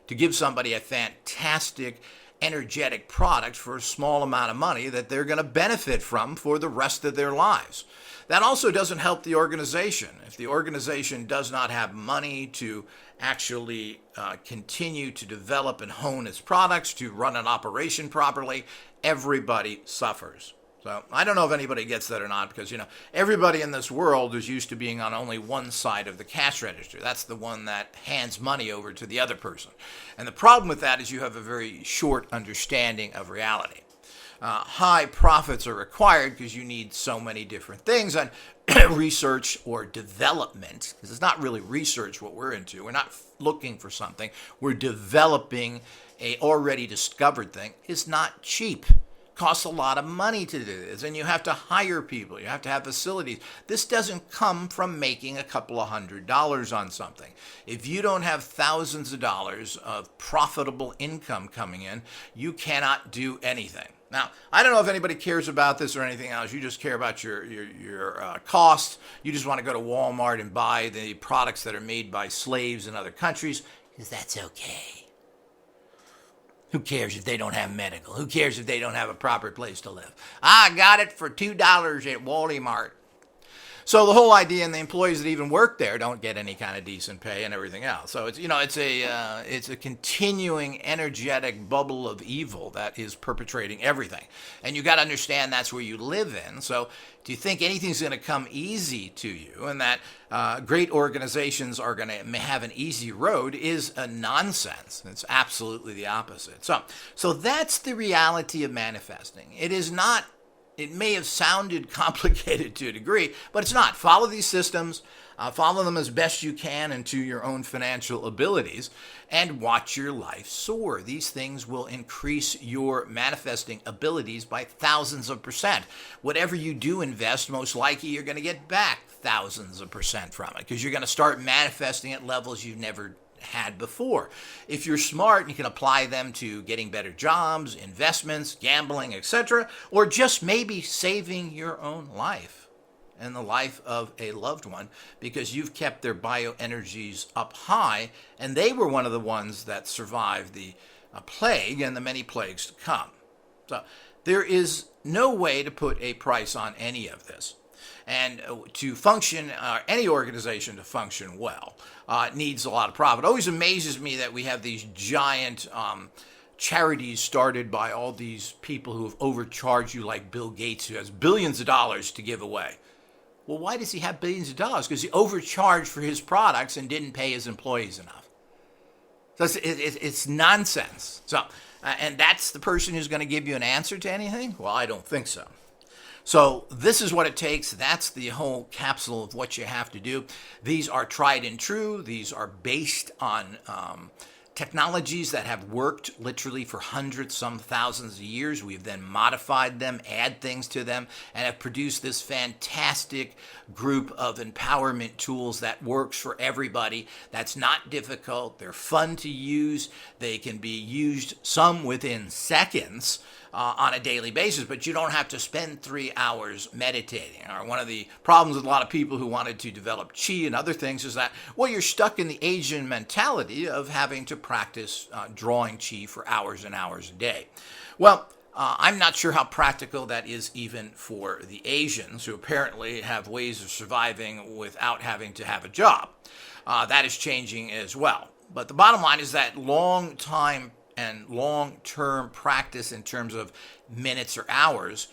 A: to give somebody a fantastic, energetic product for a small amount of money that they're going to benefit from for the rest of their lives. That also doesn't help the organization. If the organization does not have money to actually continue to develop and hone its products, to run an operation properly, everybody suffers. So I don't know if anybody gets that or not, because, you know, everybody in this world is used to being on only one side of the cash register. That's the one that hands money over to the other person. And the problem with that is you have a very short understanding of reality. High profits are required because you need so many different things, and research or development, because it's not really research what we're into. We're not looking for something. We're developing a already discovered thing. Is not cheap. Costs a lot of money to do this, and you have to hire people. You have to have facilities. This doesn't come from making a couple of $100 on something. If you don't have thousands of dollars of profitable income coming in, you cannot do anything. Now, I don't know if anybody cares about this or anything else. You just care about your costs. You just want to go to Walmart and buy the products that are made by slaves in other countries, because that's okay. Who cares if they don't have medical? Who cares if they don't have a proper place to live? I got it for $2 at Walmart. So the whole idea, and the employees that even work there don't get any kind of decent pay and everything else. So it's a continuing energetic bubble of evil that is perpetrating everything. And you got to understand that's where you live in. So do you think anything's going to come easy to you, and that great organizations are going to have an easy road is a nonsense. It's absolutely the opposite. So that's the reality of manifesting. It is not. It may have sounded complicated to a degree, but it's not. Follow these systems, follow them as best you can into your own financial abilities, and watch your life soar. These things will increase your manifesting abilities by thousands of percent. Whatever you do invest, most likely you're going to get back thousands of percent from it, because you're going to start manifesting at levels you've never had before. If you're smart, you can apply them to getting better jobs, investments, gambling, etc., or just maybe saving your own life and the life of a loved one, because you've kept their bioenergies up high, and they were one of the ones that survived the plague and the many plagues to come. So there is no way to put a price on any of this. And to function, any organization to function well, needs a lot of profit. It always amazes me that we have these giant charities started by all these people who have overcharged you, like Bill Gates, who has billions of dollars to give away. Well, why does he have billions of dollars? Because he overcharged for his products and didn't pay his employees enough. So it's nonsense. So, and that's the person who's going to give you an answer to anything? Well, I don't think so. So this is what it takes. That's the whole capsule of what you have to do. These are tried and true. These are based on technologies that have worked literally for hundreds, some thousands of years. We've then modified them, add things to them, and have produced this fantastic group of empowerment tools that works for everybody. That's not difficult. They're fun to use. They can be used, some within seconds, on a daily basis, but you don't have to spend 3 hours meditating. Or one of the problems with a lot of people who wanted to develop chi and other things is that, well, you're stuck in the Asian mentality of having to practice drawing chi for hours and hours a day. Well, I'm not sure how practical that is even for the Asians, who apparently have ways of surviving without having to have a job. That is changing as well. But the bottom line is that long-time and long-term practice in terms of minutes or hours,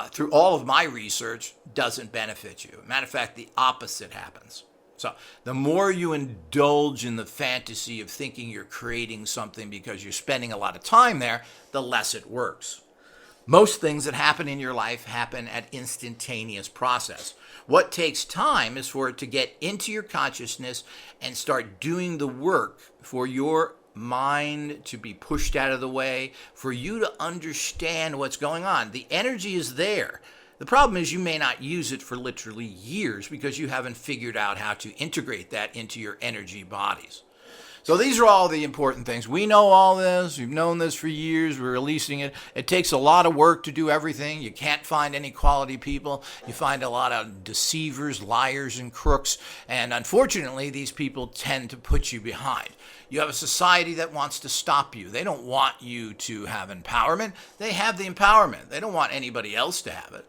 A: through all of my research, doesn't benefit you. Matter of fact, the opposite happens. So the more you indulge in the fantasy of thinking you're creating something because you're spending a lot of time there, the less it works. Most things that happen in your life happen at instantaneous process. What takes time is for it to get into your consciousness and start doing the work for your mind to be pushed out of the way, for you to understand what's going on. The energy is there. The problem is you may not use it for literally years because you haven't figured out how to integrate that into your energy bodies. So these are all the important things. We know all this. We've known this for years. We're releasing it. It takes a lot of work to do everything. You can't find any quality people. You find a lot of deceivers, liars, and crooks. And unfortunately, these people tend to put you behind. You have a society that wants to stop you. They don't want you to have empowerment. They have the empowerment. They don't want anybody else to have it.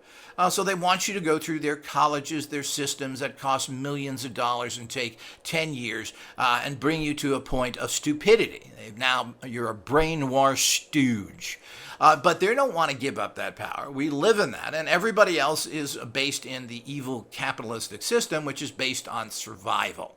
A: So they want you to go through their colleges, their systems that cost millions of dollars and take 10 years and bring you to a point of stupidity. Now you're a brainwashed stooge. But they don't want to give up that power. We live in that, and everybody else is based in the evil capitalistic system, which is based on survival.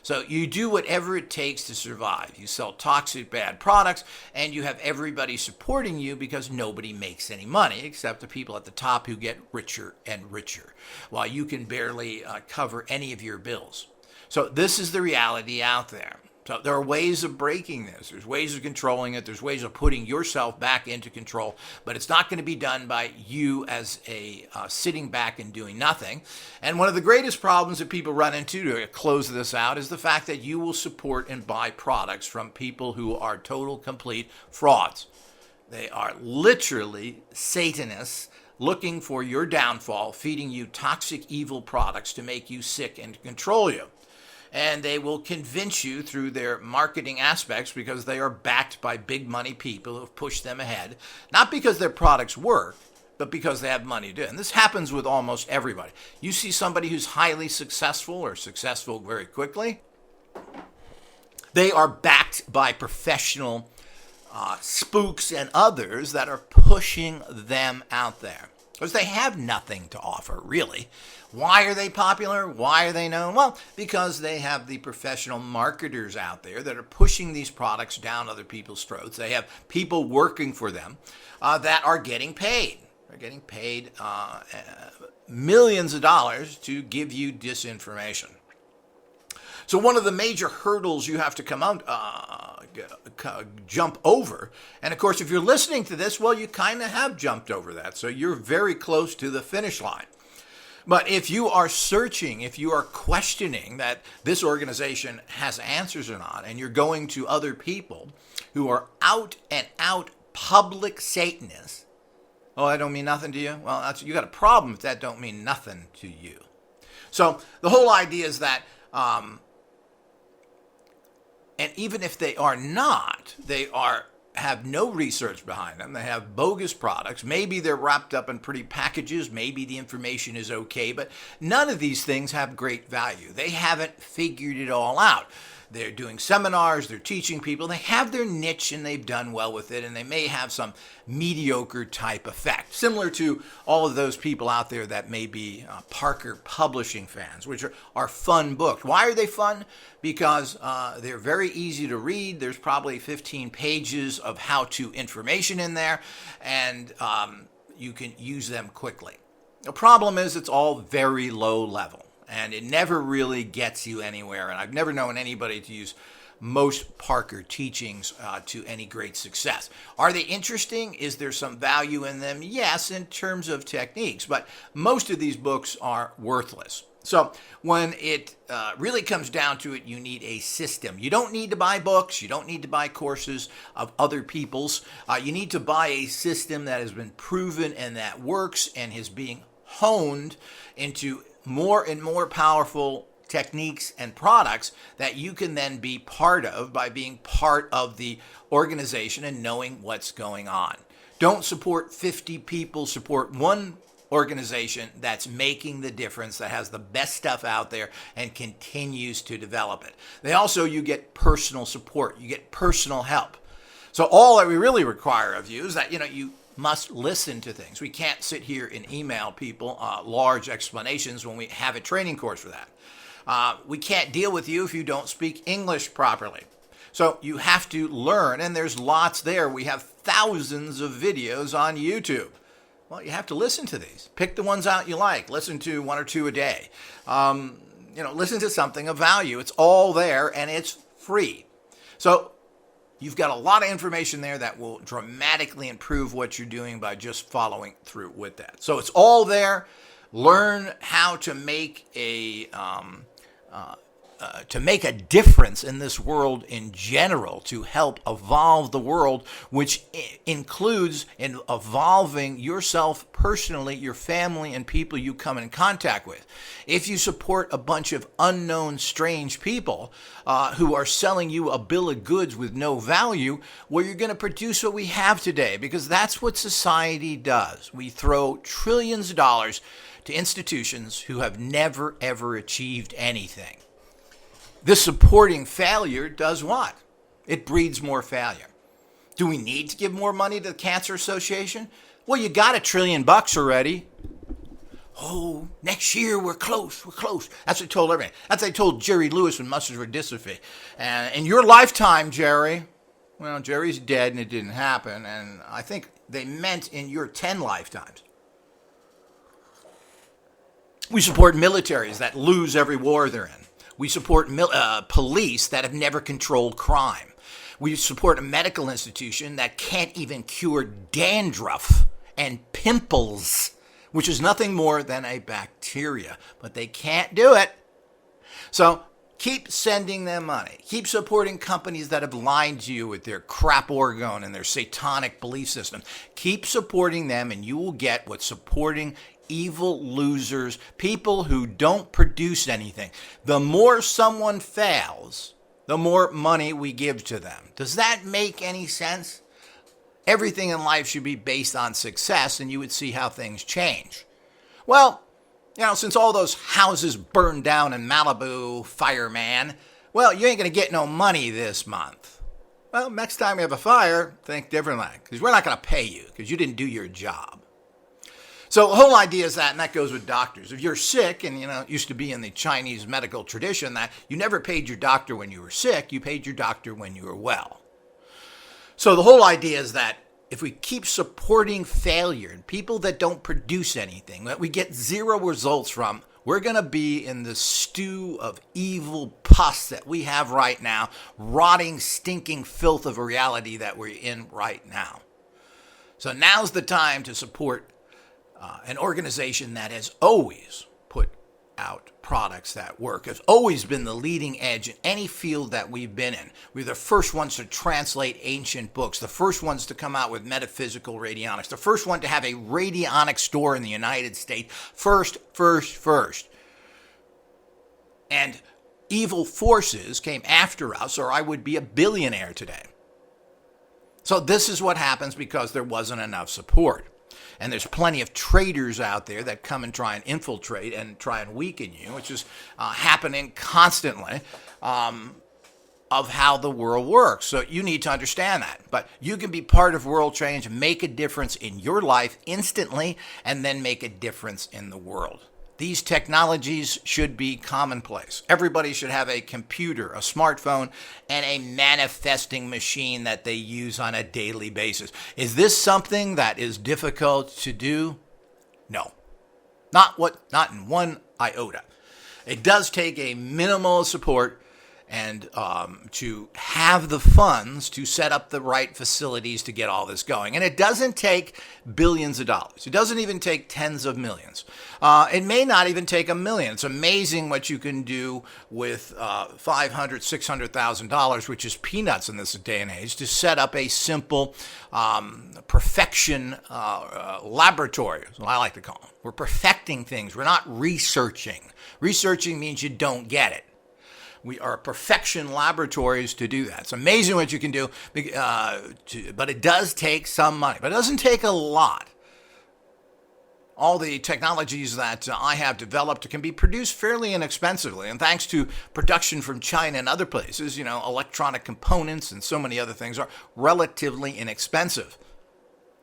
A: So you do whatever it takes to survive. You sell toxic, bad products, and you have everybody supporting you because nobody makes any money except the people at the top who get richer and richer, while you can barely cover any of your bills. So this is the reality out there. So there are ways of breaking this. There's ways of controlling it. There's ways of putting yourself back into control. But it's not going to be done by you as a sitting back and doing nothing. And one of the greatest problems that people run into, to close this out, is the fact that you will support and buy products from people who are total, complete frauds. They are literally Satanists looking for your downfall, feeding you toxic, evil products to make you sick and to control you. And they will convince you through their marketing aspects, because they are backed by big money people who have pushed them ahead, not because their products work, but because they have money to do it. And this happens with almost everybody. You see somebody who's highly successful or successful very quickly, they are backed by professional spooks and others that are pushing them out there because they have nothing to offer, really. Why are they popular? Why are they known? Well, because they have the professional marketers out there that are pushing these products down other people's throats. They have people working for them that are getting paid. They're getting paid millions of dollars to give you disinformation. So one of the major hurdles you have to jump over, and of course, if you're listening to this, well, you kind of have jumped over that. So you're very close to the finish line. But if you are searching, if you are questioning that this organization has answers or not, and you're going to other people who are out and out public Satanists, oh, that don't mean nothing to you? Well, you got a problem if that don't mean nothing to you. So the whole idea is that, and even if they are not, have no research behind them. They have bogus products. Maybe they're wrapped up in pretty packages. Maybe the information is okay, but none of these things have great value. They haven't figured it all out. They're doing seminars, they're teaching people, they have their niche and they've done well with it, and they may have some mediocre type effect, similar to all of those people out there that may be Parker Publishing fans, which are fun books. Why are they fun? Because they're very easy to read. There's probably 15 pages of how-to information in there, and you can use them quickly. The problem is it's all very low level. And it never really gets you anywhere. And I've never known anybody to use most Parker teachings to any great success. Are they interesting? Is there some value in them? Yes, in terms of techniques. But most of these books are worthless. So when it really comes down to it, you need a system. You don't need to buy books. You don't need to buy courses of other people's. You need to buy a system that has been proven and that works and is being honed into more and more powerful techniques and products that you can then be part of by being part of the organization and knowing what's going on. Don't support 50 people, support one organization that's making the difference, that has the best stuff out there and continues to develop it. You get personal support, you get personal help. So all that we really require of you is that, you must listen to things. We can't sit here and email people large explanations when we have a training course for that. We can't deal with you if you don't speak English properly. So you have to learn, and there's lots there. We have thousands of videos on YouTube. Well, you have to listen to these. Pick the ones out you like. Listen to one or two a day. Listen to something of value. It's all there, and it's free. So you've got a lot of information there that will dramatically improve what you're doing by just following through with that. So it's all there. Learn how to make a difference in this world in general, to help evolve the world, which includes in evolving yourself personally, your family, and people you come in contact with. If you support a bunch of unknown, strange people who are selling you a bill of goods with no value, well, you're going to produce what we have today, because that's what society does. We throw trillions of dollars to institutions who have never, ever achieved anything. This supporting failure does what? It breeds more failure. Do we need to give more money to the Cancer Association? Well, you got $1 trillion already. Oh, next year we're close. That's what I told everybody. That's what I told Jerry Lewis when Muscles for Dystrophy. And in your lifetime, Jerry, well, Jerry's dead and it didn't happen. And I think they meant in your 10 lifetimes. We support militaries that lose every war they're in. We support police that have never controlled crime. We support a medical institution that can't even cure dandruff and pimples, which is nothing more than a bacteria, but they can't do it. So keep sending them money. Keep supporting companies that have lied to you with their crap orgone and their satanic belief system. Keep supporting them, and you will get what supporting evil losers, people who don't produce anything. The more someone fails, the more money we give to them. Does that make any sense? Everything in life should be based on success, and you would see how things change. Well, since all those houses burned down in Malibu, fireman, well, you ain't going to get no money this month. Well, next time you have a fire, think differently, because we're not going to pay you because you didn't do your job. So the whole idea is that, and that goes with doctors. If you're sick, and it used to be in the Chinese medical tradition that you never paid your doctor when you were sick, you paid your doctor when you were well. So the whole idea is that if we keep supporting failure and people that don't produce anything, that we get zero results from, we're going to be in the stew of evil pus that we have right now, rotting, stinking filth of a reality that we're in right now. So now's the time to support an organization that has always put out products that work, has always been the leading edge in any field that we've been in. We're the first ones to translate ancient books, the first ones to come out with metaphysical radionics, the first one to have a radionic store in the United States. First. And evil forces came after us, or I would be a billionaire today. So this is what happens because there wasn't enough support. And there's plenty of traitors out there that come and try and infiltrate and try and weaken you, which is happening constantly of how the world works. So you need to understand that. But you can be part of world change, make a difference in your life instantly, and then make a difference in the world. These technologies should be commonplace. Everybody should have a computer, a smartphone, and a manifesting machine that they use on a daily basis. Is this something that is difficult to do? No. Not in one iota. It does take a minimal support and to have the funds to set up the right facilities to get all this going. And it doesn't take billions of dollars. It doesn't even take tens of millions. It may not even take $1 million. It's amazing what you can do with $500,000, $600,000, which is peanuts in this day and age, to set up a simple perfection laboratory. That's what I like to call them. We're perfecting things. We're not researching. Researching means you don't get it. We are perfection laboratories to do that. It's amazing what you can do, but it does take some money. But it doesn't take a lot. All the technologies that I have developed can be produced fairly inexpensively. And thanks to production from China and other places, electronic components and so many other things are relatively inexpensive.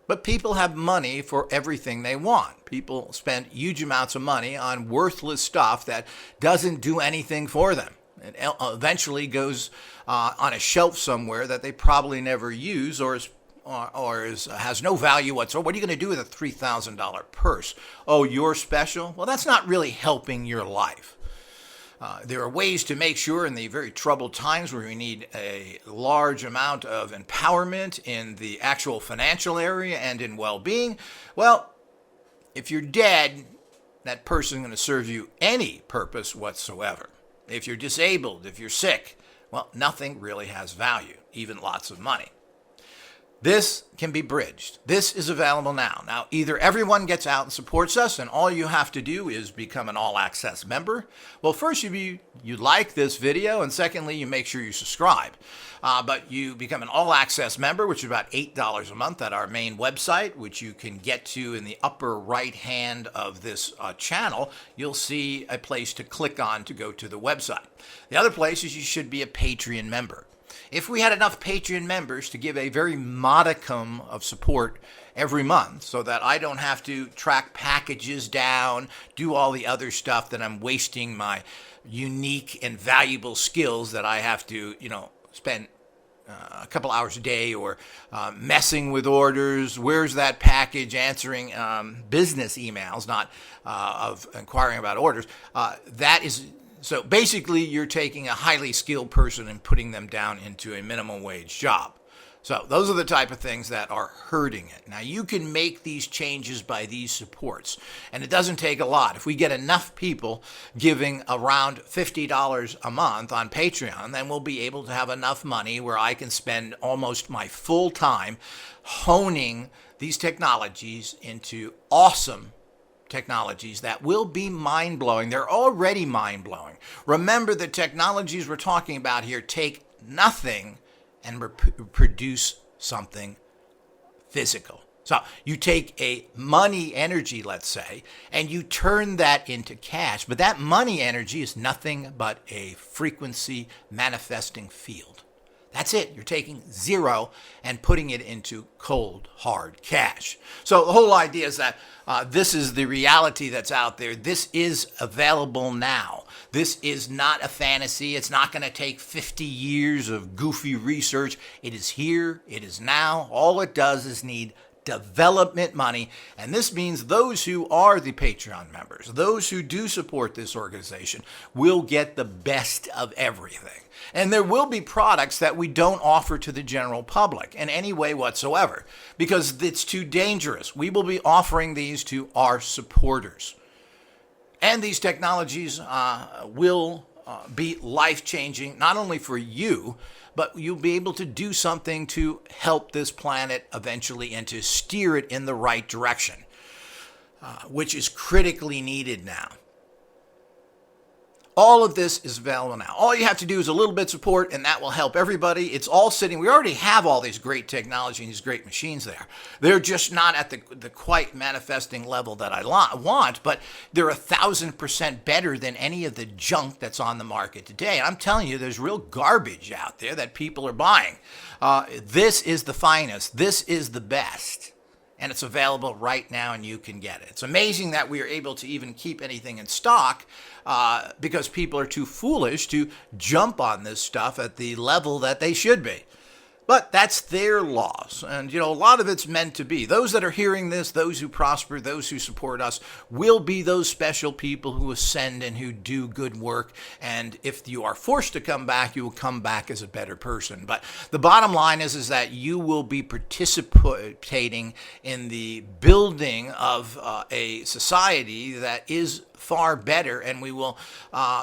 A: But people have money for everything they want. People spend huge amounts of money on worthless stuff that doesn't do anything for them. It eventually goes on a shelf somewhere that they probably never use or has no value whatsoever. What are you going to do with a $3,000 purse? Oh, you're special? Well, that's not really helping your life. There are ways to make sure in the very troubled times where we need a large amount of empowerment in the actual financial area and in well-being. Well, if you're dead, that person is going to serve you any purpose whatsoever. If you're disabled, if you're sick, well, nothing really has value, even lots of money. This can be bridged. This is available now. Now, either everyone gets out and supports us, and all you have to do is become an all-access member. Well, first, you like this video, and secondly, you make sure you subscribe. But you become an all-access member, which is about $8 a month at our main website, which you can get to in the upper right hand of this channel. You'll see a place to click on to go to the website. The other place is you should be a Patreon member. If we had enough Patreon members to give a very modicum of support every month so that I don't have to track packages down, do all the other stuff that I'm wasting my unique and valuable skills that I have to, spend a couple hours a day or messing with orders, where's that package, answering business emails, not of inquiring about orders. So basically, you're taking a highly skilled person and putting them down into a minimum wage job. So those are the type of things that are hurting it. Now, you can make these changes by these supports, and it doesn't take a lot. If we get enough people giving around $50 a month on Patreon, then we'll be able to have enough money where I can spend almost my full time honing these technologies into awesome technologies that will be mind-blowing. They're already mind-blowing. Remember, the technologies we're talking about here take nothing and produce something physical. So you take a money energy, let's say, and you turn that into cash. But that money energy is nothing but a frequency manifesting field. That's it. You're taking zero and putting it into cold, hard cash. So the whole idea is that this is the reality that's out there. This is available now. This is not a fantasy. It's not going to take 50 years of goofy research. It is here. It is now. All it does is need development money, and this means those who are the Patreon members, those who do support this organization, will get the best of everything. And there will be products that we don't offer to the general public in any way whatsoever because it's too dangerous. We will be offering these to our supporters. And these technologies will be life-changing, not only for you, but you'll be able to do something to help this planet eventually and to steer it in the right direction, which is critically needed now. All of this is available now. All you have to do is a little bit of support, and that will help everybody. It's all sitting. We already have all these great technology and these great machines there. They're just not at the quite manifesting level that I want, but they're 1,000% better than any of the junk that's on the market today. And I'm telling you, there's real garbage out there that people are buying. This is the finest. This is the best. And it's available right now, and you can get it. It's amazing that we are able to even keep anything in stock because people are too foolish to jump on this stuff at the level that they should be. But that's their loss. And, a lot of it's meant to be. Those that are hearing this, those who prosper, those who support us, will be those special people who ascend and who do good work. And if you are forced to come back, you will come back as a better person. But the bottom line is that you will be participating in the building of a society that is far better, and we will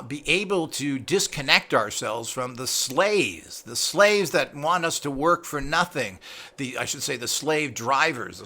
A: be able to disconnect ourselves from the slaves that want us to work for nothing. The slave drivers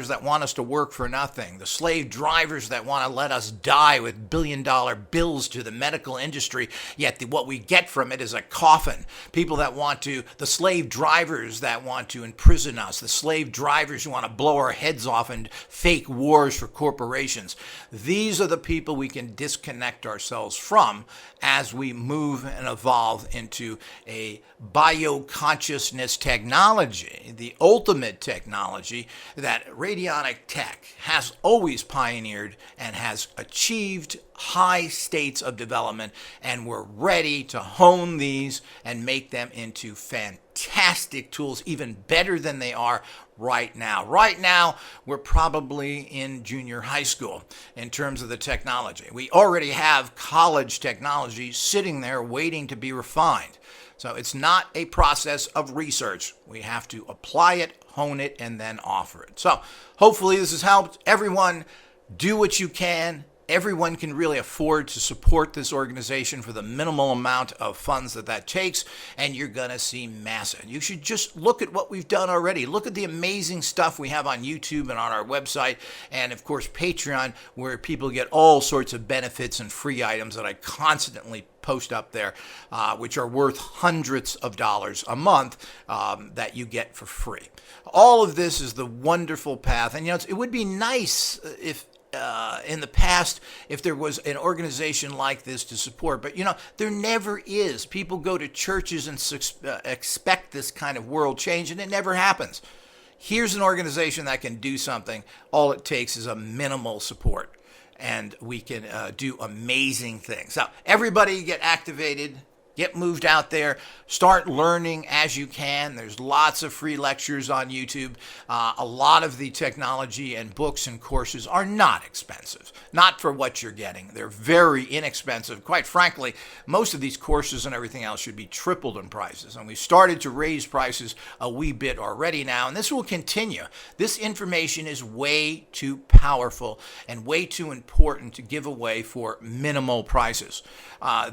A: that want us to work for nothing, the slave drivers that want to let us die with billion-dollar bills to the medical industry, yet what we get from it is a coffin. The slave drivers that want to imprison us, the slave drivers who want to blow our heads off in fake wars for corporations. These are the people we can disconnect ourselves from as we move and evolve into a bioconsciousness technology, the ultimate technology that radionic tech has always pioneered and has achieved high states of development, and we're ready to hone these and make them into fantastic tools, even better than they are right now. Right now, we're probably in junior high school in terms of the technology. We already have college technology sitting there waiting to be refined. So it's not a process of research. We have to apply it, hone it, and then offer it. So hopefully this has helped. Everyone, do what you can. Everyone can really afford to support this organization for the minimal amount of funds that takes, and you're going to see massive. You should just look at what we've done already. Look at the amazing stuff we have on YouTube and on our website, and of course Patreon, where people get all sorts of benefits and free items that I constantly post up there, which are worth hundreds of dollars a month that you get for free. All of this is the wonderful path, and it would be nice if in the past, if there was an organization like this to support. But, there never is. People go to churches and expect this kind of world change, and it never happens. Here's an organization that can do something. All it takes is a minimal support, and we can do amazing things. So everybody get activated. Get moved out there. Start learning as you can. There's lots of free lectures on YouTube. A lot of the technology and books and courses are not expensive. Not for what you're getting. They're very inexpensive. Quite frankly, most of these courses and everything else should be tripled in prices. And we've started to raise prices a wee bit already now. And this will continue. This information is way too powerful and way too important to give away for minimal prices.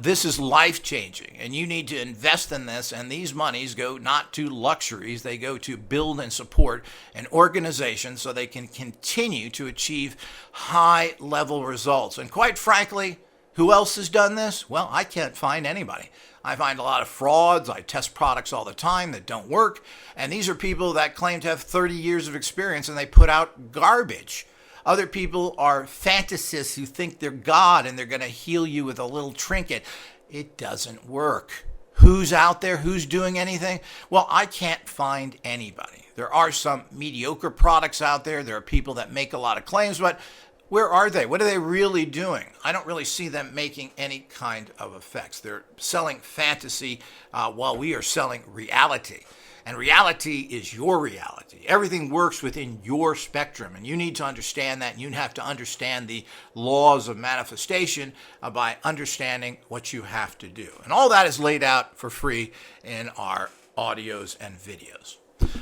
A: This is life-changing. And you need to invest in this, and these monies go not to luxuries, they go to build and support an organization so they can continue to achieve high-level results. And quite frankly, who else has done this? Well, I can't find anybody. I find a lot of frauds. I test products all the time that don't work. And these are people that claim to have 30 years of experience and they put out garbage. Other people are fantasists who think they're God and they're going to heal you with a little trinket. It doesn't work. Who's out there? Who's doing anything? Well, I can't find anybody. There are some mediocre products out there. There are people that make a lot of claims, but where are they? What are they really doing? I don't really see them making any kind of effects. They're selling fantasy while we are selling reality. And reality is your reality. Everything works within your spectrum, and you need to understand that. And you have to understand the laws of manifestation by understanding what you have to do. And all that is laid out for free in our audios and videos.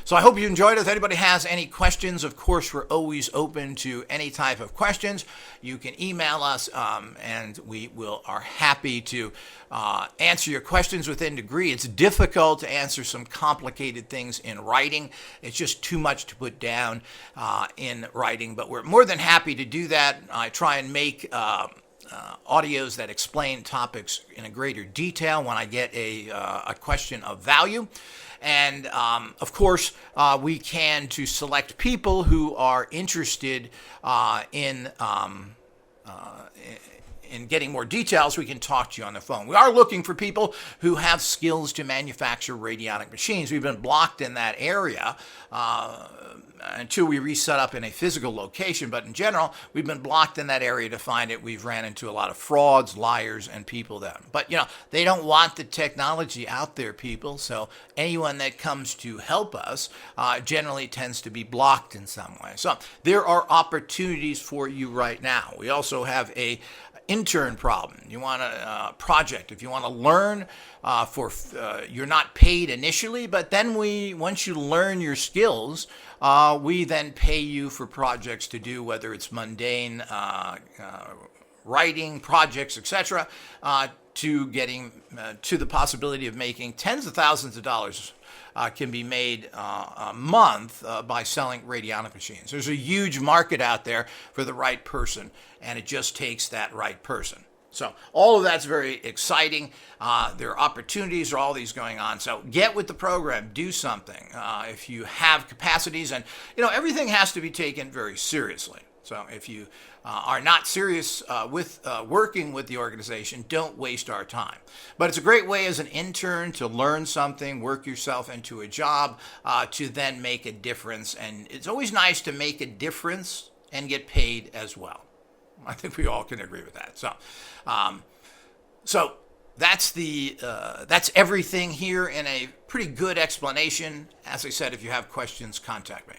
A: So I hope you enjoyed it. If anybody has any questions, of course, we're always open to any type of questions. You can email us, and we are happy to answer your questions within degree. It's difficult to answer some complicated things in writing. It's just too much to put down in writing, but we're more than happy to do that. I try and make audios that explain topics in a greater detail when I get a question of value. And, of course, we can to select people who are interested in getting more details. We can talk to you on the phone. We are looking for people who have skills to manufacture radionic machines. We've been blocked in that area until we reset up in a physical location. But in general, we've been blocked in that area to find it. We've ran into a lot of frauds, liars, and people that. But, they don't want the technology out there, people. So anyone that comes to help us generally tends to be blocked in some way. So there are opportunities for you right now. We also have a intern problem. You want a project. If you want to learn you're not paid initially, but then once you learn your skills, we then pay you for projects to do, whether it's mundane writing projects, etc., to getting to the possibility of making tens of thousands of dollars can be made a month by selling radionic machines. There's a huge market out there for the right person, and it just takes that right person. So all of that's very exciting. There are opportunities, there are all these going on. So get with the program, do something. If you have capacities, and everything has to be taken very seriously. So if you are not serious with working with the organization, don't waste our time. But it's a great way as an intern to learn something, work yourself into a job, to then make a difference. And it's always nice to make a difference and get paid as well. I think we all can agree with that. So that's everything here in a pretty good explanation. As I said, if you have questions, contact me.